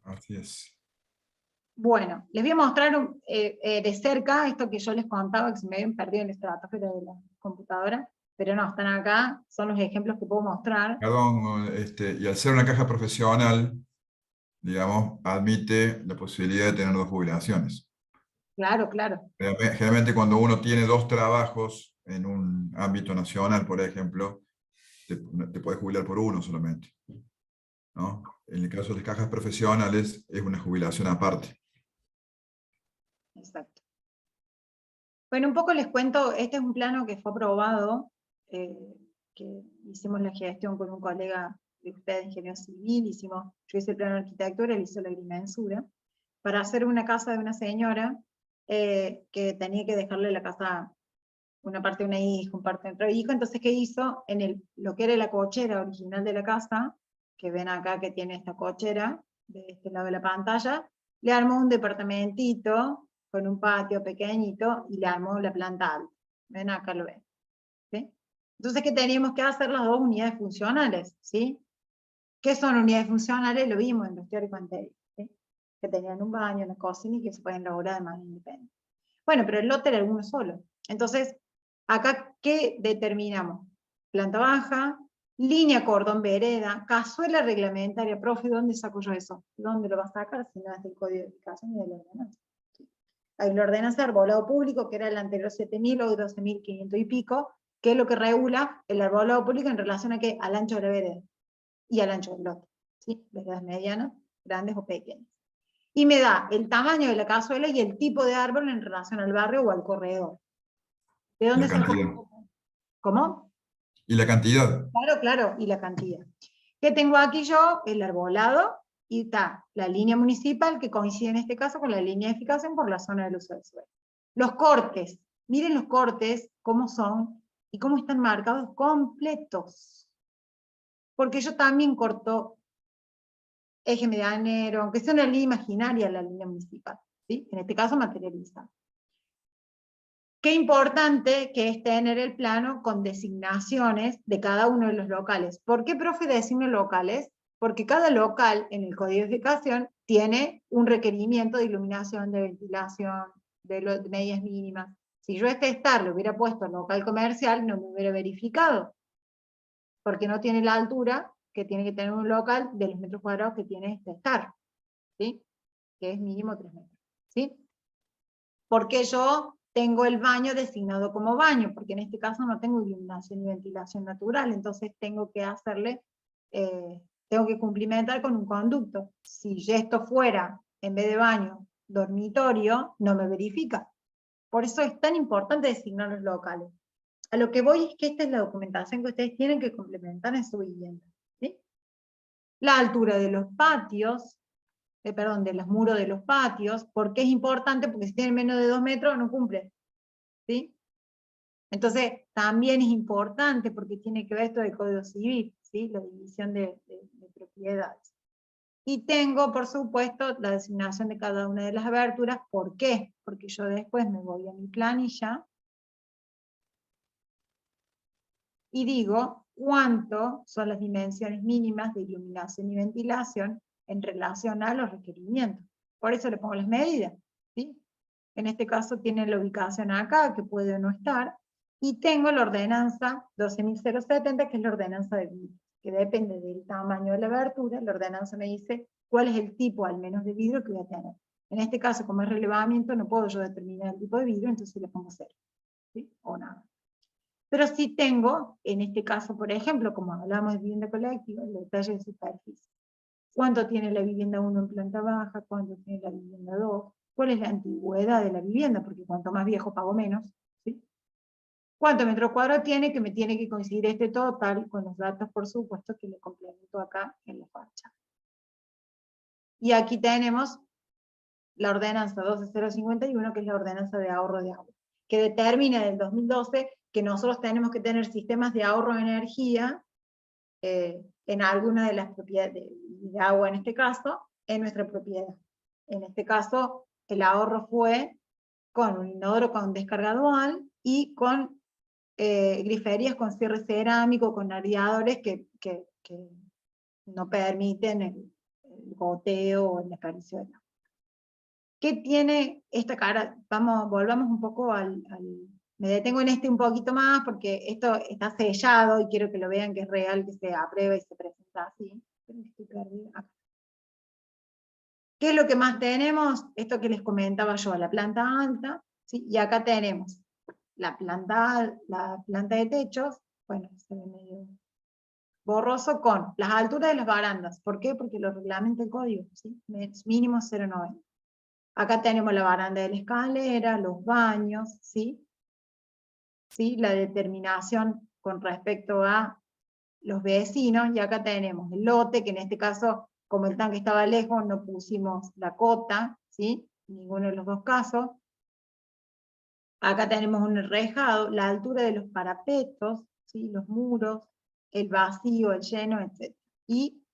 Así es. Bueno, les voy a mostrar de cerca esto que yo les contaba, que se me habían perdido en esta de la computadora, pero no, están acá, son los ejemplos que puedo mostrar. Perdón, y al ser una caja profesional, digamos, admite la posibilidad de tener 2 jubilaciones. Claro, claro. Generalmente cuando uno tiene 2 trabajos en un ámbito nacional, por ejemplo, te puedes jubilar por uno solamente, ¿no? En el caso de las cajas profesionales es una jubilación aparte. Exacto. Bueno, un poco les cuento, este es un plano que fue aprobado, que hicimos la gestión con un colega de ustedes, ingeniero civil, yo hice el plano de arquitectura, él hizo la agrimensura, para hacer una casa de una señora que tenía que dejarle la casa, una parte de una hija, una parte de otro hijo. Entonces, ¿qué hizo? En lo que era la cochera original de la casa, que ven acá que tiene esta cochera, de este lado de la pantalla, le armó un departamentito con un patio pequeñito y le armó la planta alta. Ven acá, lo ven. ¿Sí? Entonces, ¿qué teníamos que hacer? Las 2 unidades funcionales, ¿sí? ¿Qué son unidades funcionales? Lo vimos en los teóricos anteriores, ¿sí? Que tenían un baño, una cocina y que se pueden lograr de manera independiente. Bueno, pero el lote era uno solo. Entonces, acá, ¿qué determinamos? Planta baja, línea cordón vereda, cazuela reglamentaria. Profe, ¿dónde saco yo eso? ¿Dónde lo vas a sacar? Si no es del código de edificación y de la ordenanza. Hay la ordenanza de arbolado público, que era el anterior 7.000, hoy 12.500 y pico, que es lo que regula el arbolado público en relación a qué? Al ancho de la vereda y al ancho del lote. ¿Sí? Veredas medianas, grandes o pequeñas. Y me da el tamaño de la cazuela y el tipo de árbol en relación al barrio o al corredor. ¿De dónde La saco? cantidad. ¿Cómo? ¿Y la cantidad? Claro, claro, y la cantidad. ¿Qué tengo aquí yo? El arbolado, y está la línea municipal, que coincide en este caso con la línea de edificación por la zona del uso del suelo. Los cortes, miren los cortes, cómo son, y cómo están marcados completos. Porque yo también corto eje medianero, aunque sea una línea imaginaria la línea municipal, ¿sí? En este caso materializada. Qué importante que es tener el plano con designaciones de cada uno de los locales. ¿Por qué, profe, designo locales? Porque cada local en el código de edificación tiene un requerimiento de iluminación, de ventilación, de medidas mínimas. Si yo le hubiera puesto local comercial, no me hubiera verificado, porque no tiene la altura que tiene que tener un local de los metros cuadrados que tiene este estar, ¿sí? Que es mínimo 3 metros, ¿sí? Porque yo tengo el baño designado como baño, porque en este caso no tengo iluminación y ventilación natural, entonces tengo que hacerle, tengo que cumplimentar con un conducto. Si esto fuera, en vez de baño, dormitorio, no me verifica. Por eso es tan importante designar los locales. A lo que voy es que esta es la documentación que ustedes tienen que complementar en su vivienda, ¿sí? La altura de los patios, de los muros de los patios. ¿Por qué es importante? Porque si tienen menos de 2 metros no cumple, ¿sí? Entonces también es importante porque tiene que ver esto del Código Civil, ¿sí? La división de propiedades. Y tengo, por supuesto, la designación de cada una de las aberturas. ¿Por qué? Porque yo después me voy a mi planilla y digo cuánto son las dimensiones mínimas de iluminación y ventilación en relación a los requerimientos. Por eso le pongo las medidas, ¿sí? En este caso tiene la ubicación acá, que puede o no estar, y tengo la ordenanza 12.070, que es la ordenanza de vidrio, que depende del tamaño de la abertura. La ordenanza me dice cuál es el tipo, al menos, de vidrio que voy a tener. En este caso, como es relevamiento, no puedo yo determinar el tipo de vidrio, entonces le pongo 0, ¿sí? O nada. Pero sí tengo, en este caso, por ejemplo, como hablamos de vivienda colectiva, el detalle de superficie. ¿Cuánto tiene la vivienda 1 en planta baja? ¿Cuánto tiene la vivienda 2? ¿Cuál es la antigüedad de la vivienda? Porque cuanto más viejo pago menos, ¿sí? ¿Cuántos metros cuadrados tiene? Que me tiene que coincidir este total con los datos, por supuesto, que le complemento acá en la facha. Y aquí tenemos la ordenanza 12051, que es la ordenanza de ahorro de agua, que determina del 2012 que nosotros tenemos que tener sistemas de ahorro de energía en alguna de las propiedades de agua, en este caso, en nuestra propiedad. En este caso, el ahorro fue con un inodoro con descarga dual y con griferías con cierre cerámico, con radiadores que no permiten el goteo o el desperdicio de agua. ¿Qué tiene esta cara? Volvamos un poco me detengo en este un poquito más, porque esto está sellado, y quiero que lo vean que es real, que se aprueba y se presenta así. Estoy perdida acá. ¿Qué es lo que más tenemos? Esto que les comentaba yo, la planta alta, ¿sí? Y acá tenemos la planta de techos, bueno, se ve medio borroso, con las alturas de las barandas. ¿Por qué? Porque lo reglamenta el código, ¿sí? Mínimo 0,90. Acá tenemos la baranda de la escalera, los baños, ¿sí? ¿Sí? La determinación con respecto a los vecinos, y acá tenemos el lote, que en este caso, como el tanque estaba lejos, no pusimos la cota, ¿sí? En ninguno de los dos casos. Acá tenemos un enrejado, la altura de los parapetos, ¿sí? Los muros, el vacío, el lleno, etc. Y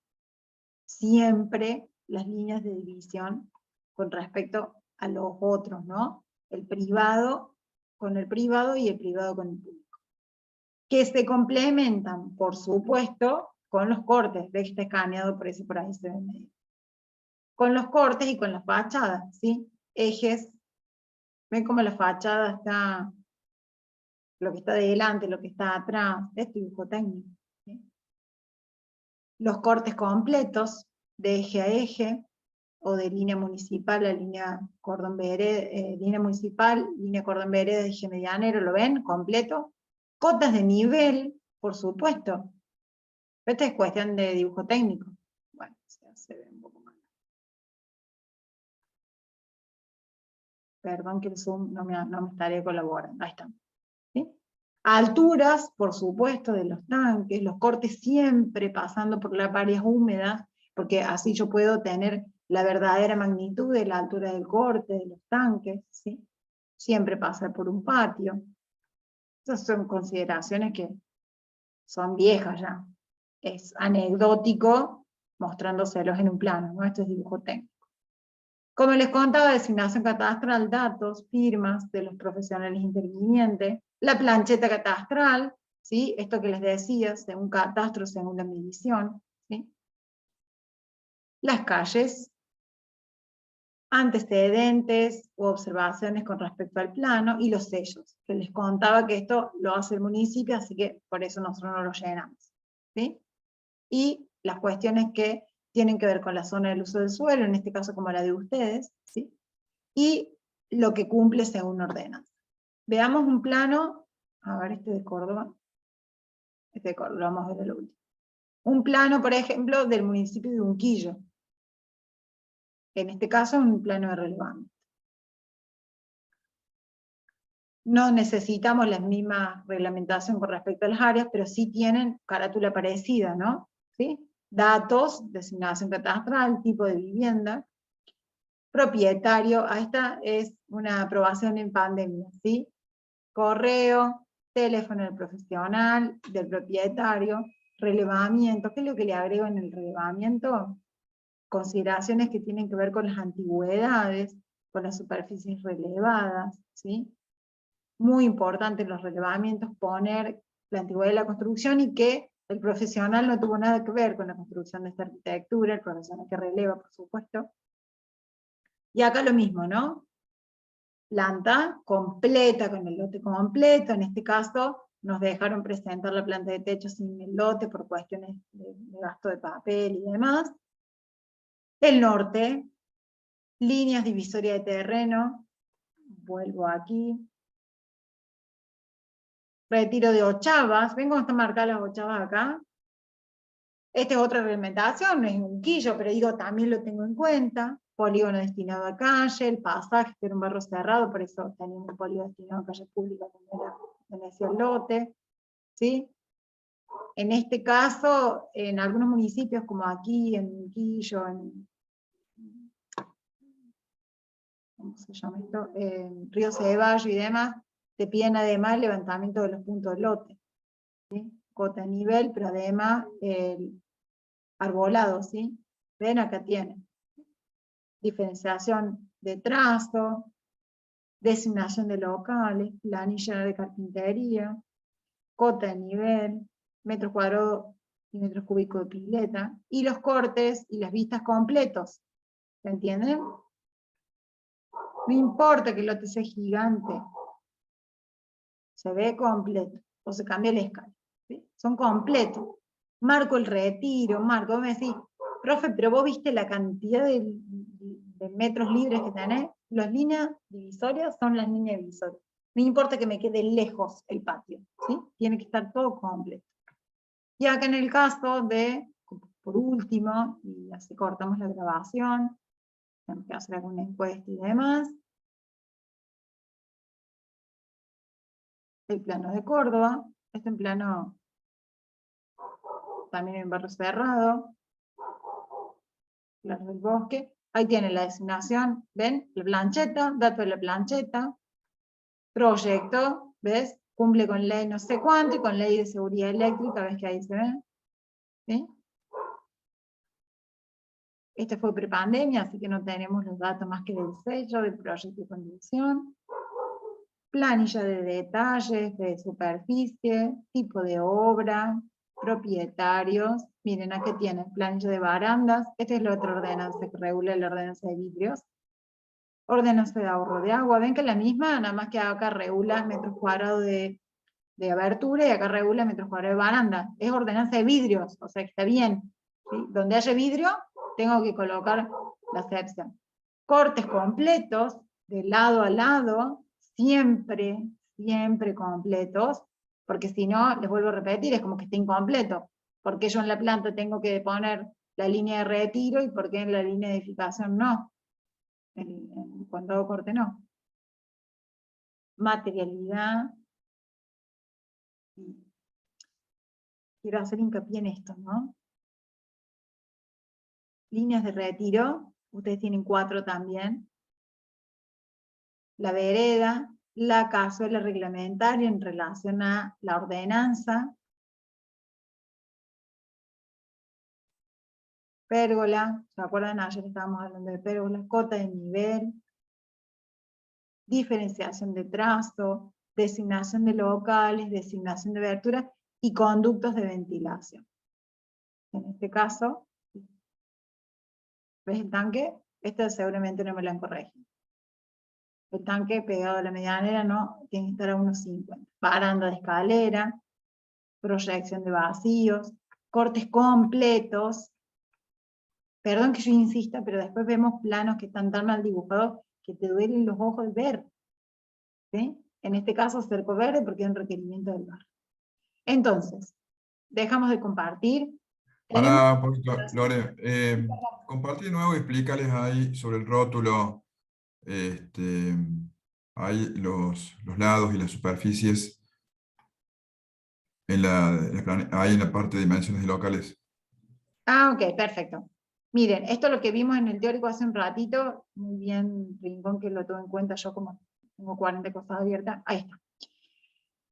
siempre las líneas de división con respecto a los otros, ¿no? El privado con el privado y el privado con el público. Que se complementan, por supuesto, con los cortes. De este escaneado, por eso por ahí se ve medio. Con los cortes y con las fachadas, ¿sí? Ejes. Ven cómo la fachada está, lo que está delante, lo que está atrás, este dibujo técnico, ¿sí? Los cortes completos, de eje a eje, o de línea municipal a línea cordón vereda, línea municipal, línea cordón vereda, de eje medianero, ¿lo ven? Completo. Cotas de nivel, por supuesto. Esta es cuestión de dibujo técnico. Bueno, se ve un poco mal. Perdón que el zoom no me estaría colaborando. Ahí está. ¿Sí? Alturas, por supuesto, de los tanques, los cortes siempre pasando por las áreas húmedas, porque así yo puedo tener la verdadera magnitud de la altura del corte, de los tanques, ¿sí? Siempre pasar por un patio. Esas son consideraciones que son viejas ya. Es anecdótico mostrándoselos en un plano, ¿no? Esto es dibujo técnico. Como les contaba, designación catastral, datos, firmas de los profesionales intervinientes, la plancheta catastral, ¿sí? Esto que les decía, según catastro, según la medición, ¿sí? Las calles, antecedentes u observaciones con respecto al plano, y los sellos, que les contaba que esto lo hace el municipio, así que por eso nosotros no lo llenamos, ¿sí? Y las cuestiones que tienen que ver con la zona del uso del suelo, en este caso como la de ustedes, ¿sí? Y lo que cumple según ordenanza. Veamos un plano, a ver, este de Córdoba, lo vamos a ver el último. Un plano, por ejemplo, del municipio de Unquillo. En este caso, un plano de relevamiento. No necesitamos la misma reglamentación con respecto a las áreas, pero sí tienen carátula parecida, ¿no? ¿Sí? Datos, designación catastral, tipo de vivienda, propietario, esta es una aprobación en pandemia, ¿sí? Correo, teléfono del profesional, del propietario, relevamiento. ¿Qué es lo que le agrego en el relevamiento? Consideraciones que tienen que ver con las antigüedades, con las superficies relevadas, ¿sí? Muy importante en los relevamientos poner la antigüedad de la construcción y que el profesional no tuvo nada que ver con la construcción de esta arquitectura, el profesional que releva, por supuesto. Y acá lo mismo, ¿no? Planta completa, con el lote completo, en este caso nos dejaron presentar la planta de techo sin el lote por cuestiones de gasto de papel y demás. El norte, líneas divisorias de terreno, vuelvo aquí. Retiro de ochavas, ven cómo están marcadas las ochavas acá. Esta es otra reglamentación, no es un quillo, pero digo, también lo tengo en cuenta. Polígono destinado a calle, el pasaje, que era un barrio cerrado, por eso teníamos un polígono destinado a calle pública, como era el lote, ¿sí? En este caso, en algunos municipios, como aquí, en Quillo, ¿cómo se llama esto? En Río Ceballos y demás, te piden además el levantamiento de los puntos de lote, ¿sí? Cota a nivel, pero además el arbolado, ¿sí? Ven, acá tienen. Diferenciación de trazo, designación de locales, planilla de carpintería, cota de nivel, metros cuadrados y metros cúbicos de pileta, y los cortes y las vistas completos. ¿Se entienden? No importa que el lote sea gigante, se ve completo, o se cambia la escala, ¿sí? Son completos. Marco el retiro, marco, vos me decís, profe, pero vos viste la cantidad de metros libres que tenés. Las líneas divisorias son las líneas divisorias. No importa que me quede lejos el patio, ¿sí? Tiene que estar todo completo. Y acá en el caso de, por último, y así cortamos la grabación, tenemos que hacer alguna encuesta y demás. El plano de Córdoba, este en plano también en barrio cerrado, plano del bosque. Ahí tienen la designación, ¿ven? La plancheta, dato de la plancheta, proyecto, ¿ves? Cumple con ley no sé cuánto y con ley de seguridad eléctrica, ¿ves que ahí se ve? ¿Sí? Este fue prepandemia, así que no tenemos los datos más que del sello, del proyecto de conducción. Planilla de detalles, de superficie, tipo de obra, propietarios. Miren, aquí tienen planilla de barandas. Esta es la otra ordenanza que regula la ordenanza de vidrios. Ordenanza de ahorro de agua. Ven que la misma, nada más que acá regula metros cuadrados de abertura y acá regula metros cuadrados de baranda. Es ordenanza de vidrios, o sea que está bien, ¿sí? Donde haya vidrio, tengo que colocar la excepción. Cortes completos, de lado a lado, siempre, siempre completos, porque si no, les vuelvo a repetir, es como que está incompleto. Porque yo en la planta tengo que poner la línea de retiro y por qué en la línea de edificación no. Cuando hago corte no. Materialidad. Quiero hacer hincapié en esto, ¿no? líneas de retiro, ustedes tienen 4 también, la vereda, la cazuela reglamentaria en relación a la ordenanza, pérgola, ¿se acuerdan? Ayer estábamos hablando de pérgola, cota de nivel, diferenciación de trazo, designación de locales, designación de abertura y conductos de ventilación. En este caso, ¿ves el tanque? Esto seguramente no me lo han corregido. El tanque pegado a la medianera no, tiene que estar a 1,50. Baranda de escalera, proyección de vacíos, cortes completos. Perdón que yo insista, pero después vemos planos que están tan mal dibujados que te duelen los ojos ver. ¿Sí? En este caso cerco verde porque es un requerimiento del barrio. Entonces, dejamos de compartir. Para un poquito, Lore, compartí de nuevo y explícales ahí sobre el rótulo. Hay los lados y las superficies ahí en la parte de dimensiones locales. Ok, perfecto. Miren, esto es lo que vimos en el teórico hace un ratito, muy bien, Rincón, que lo tuve en cuenta yo como tengo 40 cosas abiertas, ahí está.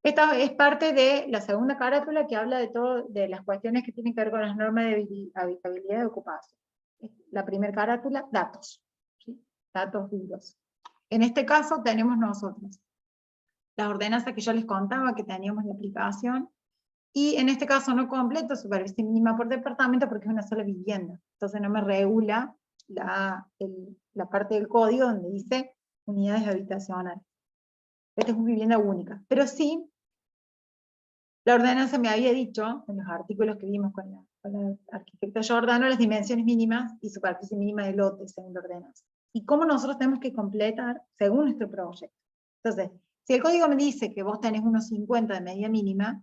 Esta es parte de la segunda carátula que habla de todo, de las cuestiones que tienen que ver con las normas de habitabilidad de ocupación. La primera carátula, datos, ¿sí? Datos duros. En este caso tenemos nosotros las ordenanzas que yo les contaba que teníamos de aplicación, y en este caso no completo, superficie mínima por departamento porque es una sola vivienda. Entonces no me regula la parte del código donde dice unidades habitacionales. Esta es una vivienda única. Pero sí, la ordenanza me había dicho, en los artículos que vimos con la arquitecta Giordano, las dimensiones mínimas y superficie mínima de lote según la ordenanza. Y cómo nosotros tenemos que completar según nuestro proyecto. Entonces, si el código me dice que vos tenés unos 50 de medida mínima,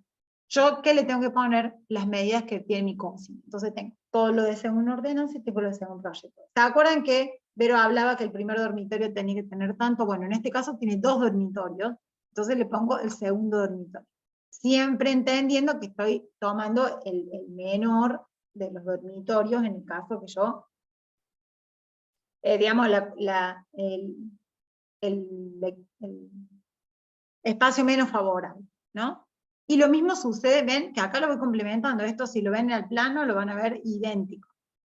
¿yo qué le tengo que poner? Las medidas que tiene mi consigna. Entonces tengo todo lo de según ordenanza y tengo lo de según proyecto. ¿Se acuerdan que Vero hablaba que el primer dormitorio tenía que tener tanto? Bueno, en este caso tiene 2 dormitorios, entonces le pongo el segundo dormitorio. Siempre entendiendo que estoy tomando el menor de los dormitorios, en el caso que yo, digamos, el espacio menos favorable, ¿no? Y lo mismo sucede, ven, que acá lo voy complementando, esto si lo ven en el plano lo van a ver idéntico.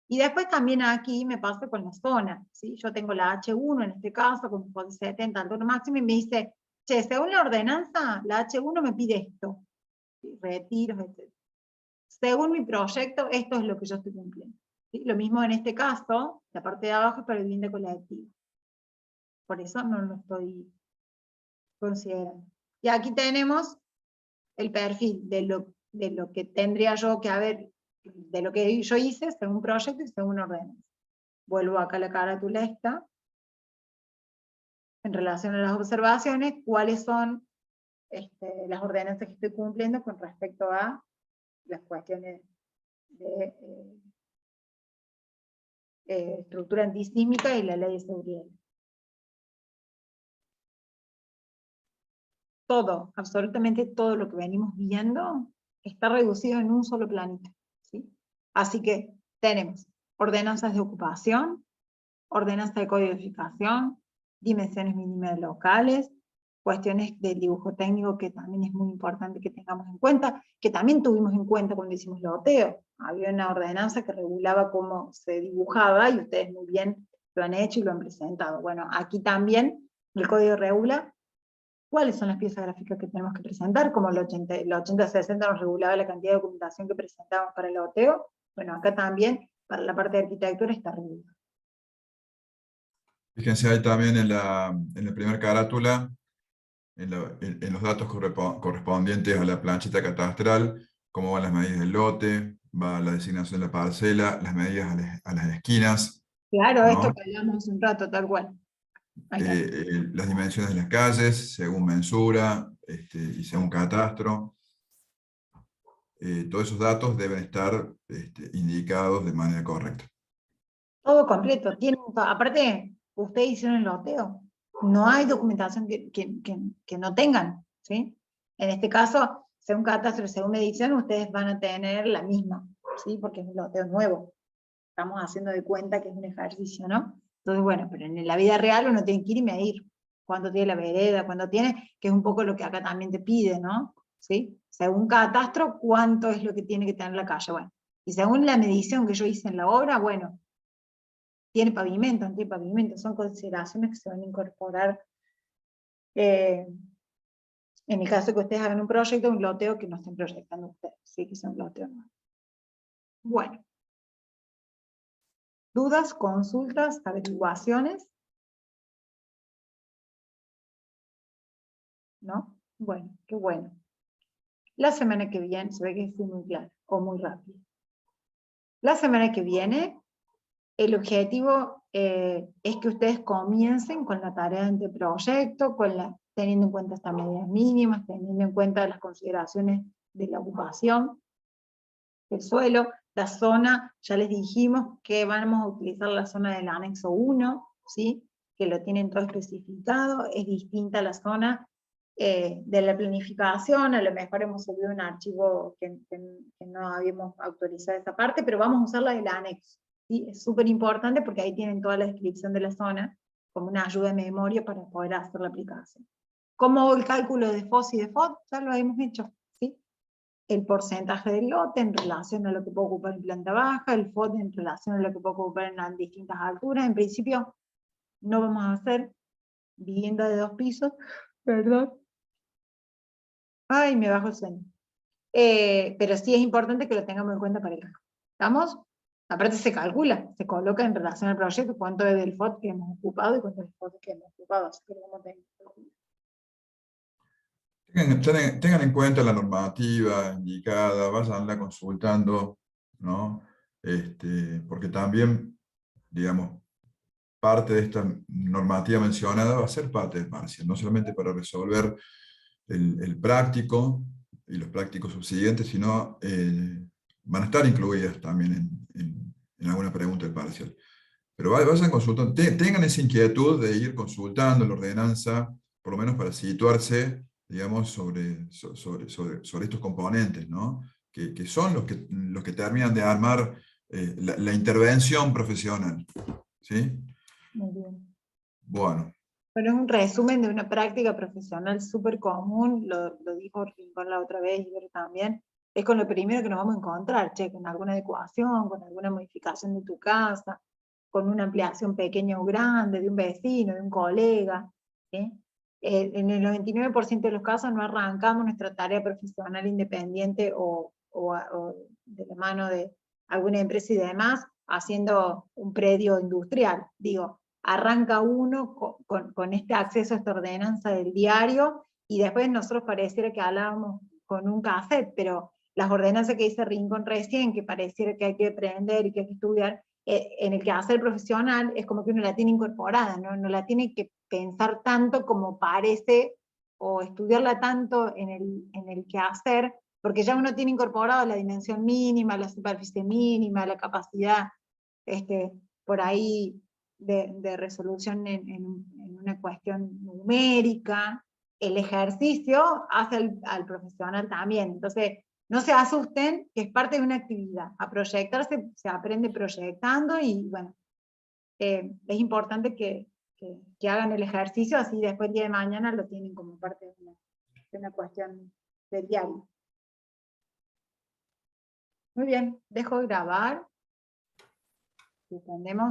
Y después también aquí me pasa con la zona, ¿sí? Yo tengo la H1 en este caso, con 70 altura máxima, y me dice, che, según la ordenanza, la H1 me pide esto, ¿sí? Retiros, etc. Según mi proyecto, esto es lo que yo estoy cumpliendo. ¿Sí? Lo mismo en este caso, la parte de abajo es para vivienda colectiva. Por eso no lo estoy considerando. Y aquí tenemos el perfil de lo que tendría yo que haber, de lo que yo hice según proyecto y según ordenanza. Vuelvo acá a la carátula esta. En relación a las observaciones, cuáles son las ordenanzas que estoy cumpliendo con respecto a las cuestiones de estructura antisísmica y la ley de seguridad. Todo, absolutamente todo lo que venimos viendo está reducido en un solo planito, ¿sí? Así que tenemos ordenanzas de ocupación, ordenanza de codificación, dimensiones mínimas locales, cuestiones del dibujo técnico que también es muy importante que tengamos en cuenta, que también tuvimos en cuenta cuando hicimos loteo. Había una ordenanza que regulaba cómo se dibujaba y ustedes muy bien lo han hecho y lo han presentado. Bueno, aquí también el código regula cuáles son las piezas gráficas que tenemos que presentar, como el 80-60 nos regulaba la cantidad de documentación que presentábamos para el loteo. Bueno, acá también, para la parte de arquitectura está regulado. Fíjense ahí también en la primera carátula, en los datos correspondientes a la planchita catastral, cómo van las medidas del lote, va la designación de la parcela, las medidas a las esquinas. Claro, ¿no? esto que hablamos hace un rato, tal cual. Las dimensiones de las calles, según mensura y según catastro. Todos esos datos deben estar indicados de manera correcta. Todo completo. Aparte, ustedes hicieron el loteo. No hay documentación que no tengan, ¿sí? En este caso, según catastro, según medición, ustedes van a tener la misma, ¿sí? Porque es un loteo nuevo. estamos haciendo de cuenta que es un ejercicio, ¿no? Entonces, bueno, pero en la vida real uno tiene que ir y medir cuánto tiene la vereda, cuánto tiene, que es un poco lo que acá también te pide, ¿no? ¿Sí? Según catastro, cuánto es lo que tiene que tener la calle, bueno. Y según la medición que yo hice en la obra, bueno, tiene pavimento, no tiene pavimento, son consideraciones que se van a incorporar en el caso que ustedes hagan un proyecto, un loteo que no estén proyectando ustedes, sí que sea un loteo nuevo. Bueno. ¿Dudas, consultas, averiguaciones? ¿No? Bueno, qué bueno. La semana que viene, se ve que fui muy clara, o muy rápido. La semana que viene, el objetivo es que ustedes comiencen con la tarea de anteproyecto, teniendo en cuenta estas medidas mínimas, teniendo en cuenta las consideraciones de la ocupación, el suelo, la zona, ya les dijimos que vamos a utilizar la zona del anexo 1, ¿sí? Que lo tienen todo especificado, es distinta la zona de la planificación, a lo mejor hemos subido un archivo que no habíamos autorizado esa parte, pero vamos a usar la del anexo, ¿sí? Es súper importante porque ahí tienen toda la descripción de la zona, como una ayuda de memoria para poder hacer la aplicación. Como el cálculo de FOS y de FOD, ya lo hemos hecho, ¿sí? El porcentaje del lote en relación a lo que puede ocupar en planta baja, el FOD en relación a lo que puede ocupar en las distintas alturas. En principio, no vamos a hacer vivienda de 2 pisos, perdón. Ay, me bajo el sueño. Pero sí es importante que lo tengamos en cuenta para el cálculo. ¿Estamos? Aparte se calcula, se coloca en relación al proyecto cuánto es del FOD que hemos ocupado y cuánto es del FOD que hemos ocupado. Así que lo vamos a tener que calcular. Tengan en cuenta la normativa indicada, vayanla consultando, ¿no? Porque también, digamos, parte de esta normativa mencionada va a ser parte del parcial, no solamente para resolver el práctico y los prácticos subsiguientes, sino van a estar incluidas también en alguna pregunta del parcial. Pero vayan consultando, tengan esa inquietud de ir consultando la ordenanza, por lo menos para situarse, digamos, sobre estos componentes, ¿no? Que son los que terminan de armar la intervención profesional. ¿Sí? Muy bien. Bueno. Bueno, es un resumen de una práctica profesional súper común, lo dijo Rincón la otra vez y yo también, es con lo primero que nos vamos a encontrar, che, con alguna adecuación, con alguna modificación de tu casa, con una ampliación pequeña o grande, de un vecino, de un colega, ¿sí? En el 99% de los casos no arrancamos nuestra tarea profesional independiente o de la mano de alguna empresa y demás, haciendo un predio industrial, digo, arranca uno con este acceso a esta ordenanza del diario, y después nosotros pareciera que hablábamos con un cassette, pero las ordenanzas que dice Rincón recién, que pareciera que hay que aprender y que hay que estudiar, en el quehacer profesional es como que uno la tiene incorporada, no la tiene que pensar tanto como parece, o estudiarla tanto en el quehacer, porque ya uno tiene incorporado la dimensión mínima, la superficie mínima, la capacidad por ahí de resolución en una cuestión numérica. El ejercicio hace al profesional también. Entonces, no se asusten, que es parte de una actividad. A proyectarse se aprende proyectando y bueno, es importante que hagan el ejercicio, así después el día de mañana lo tienen como parte de una cuestión del diario. Muy bien, dejo de grabar. Suspendemos.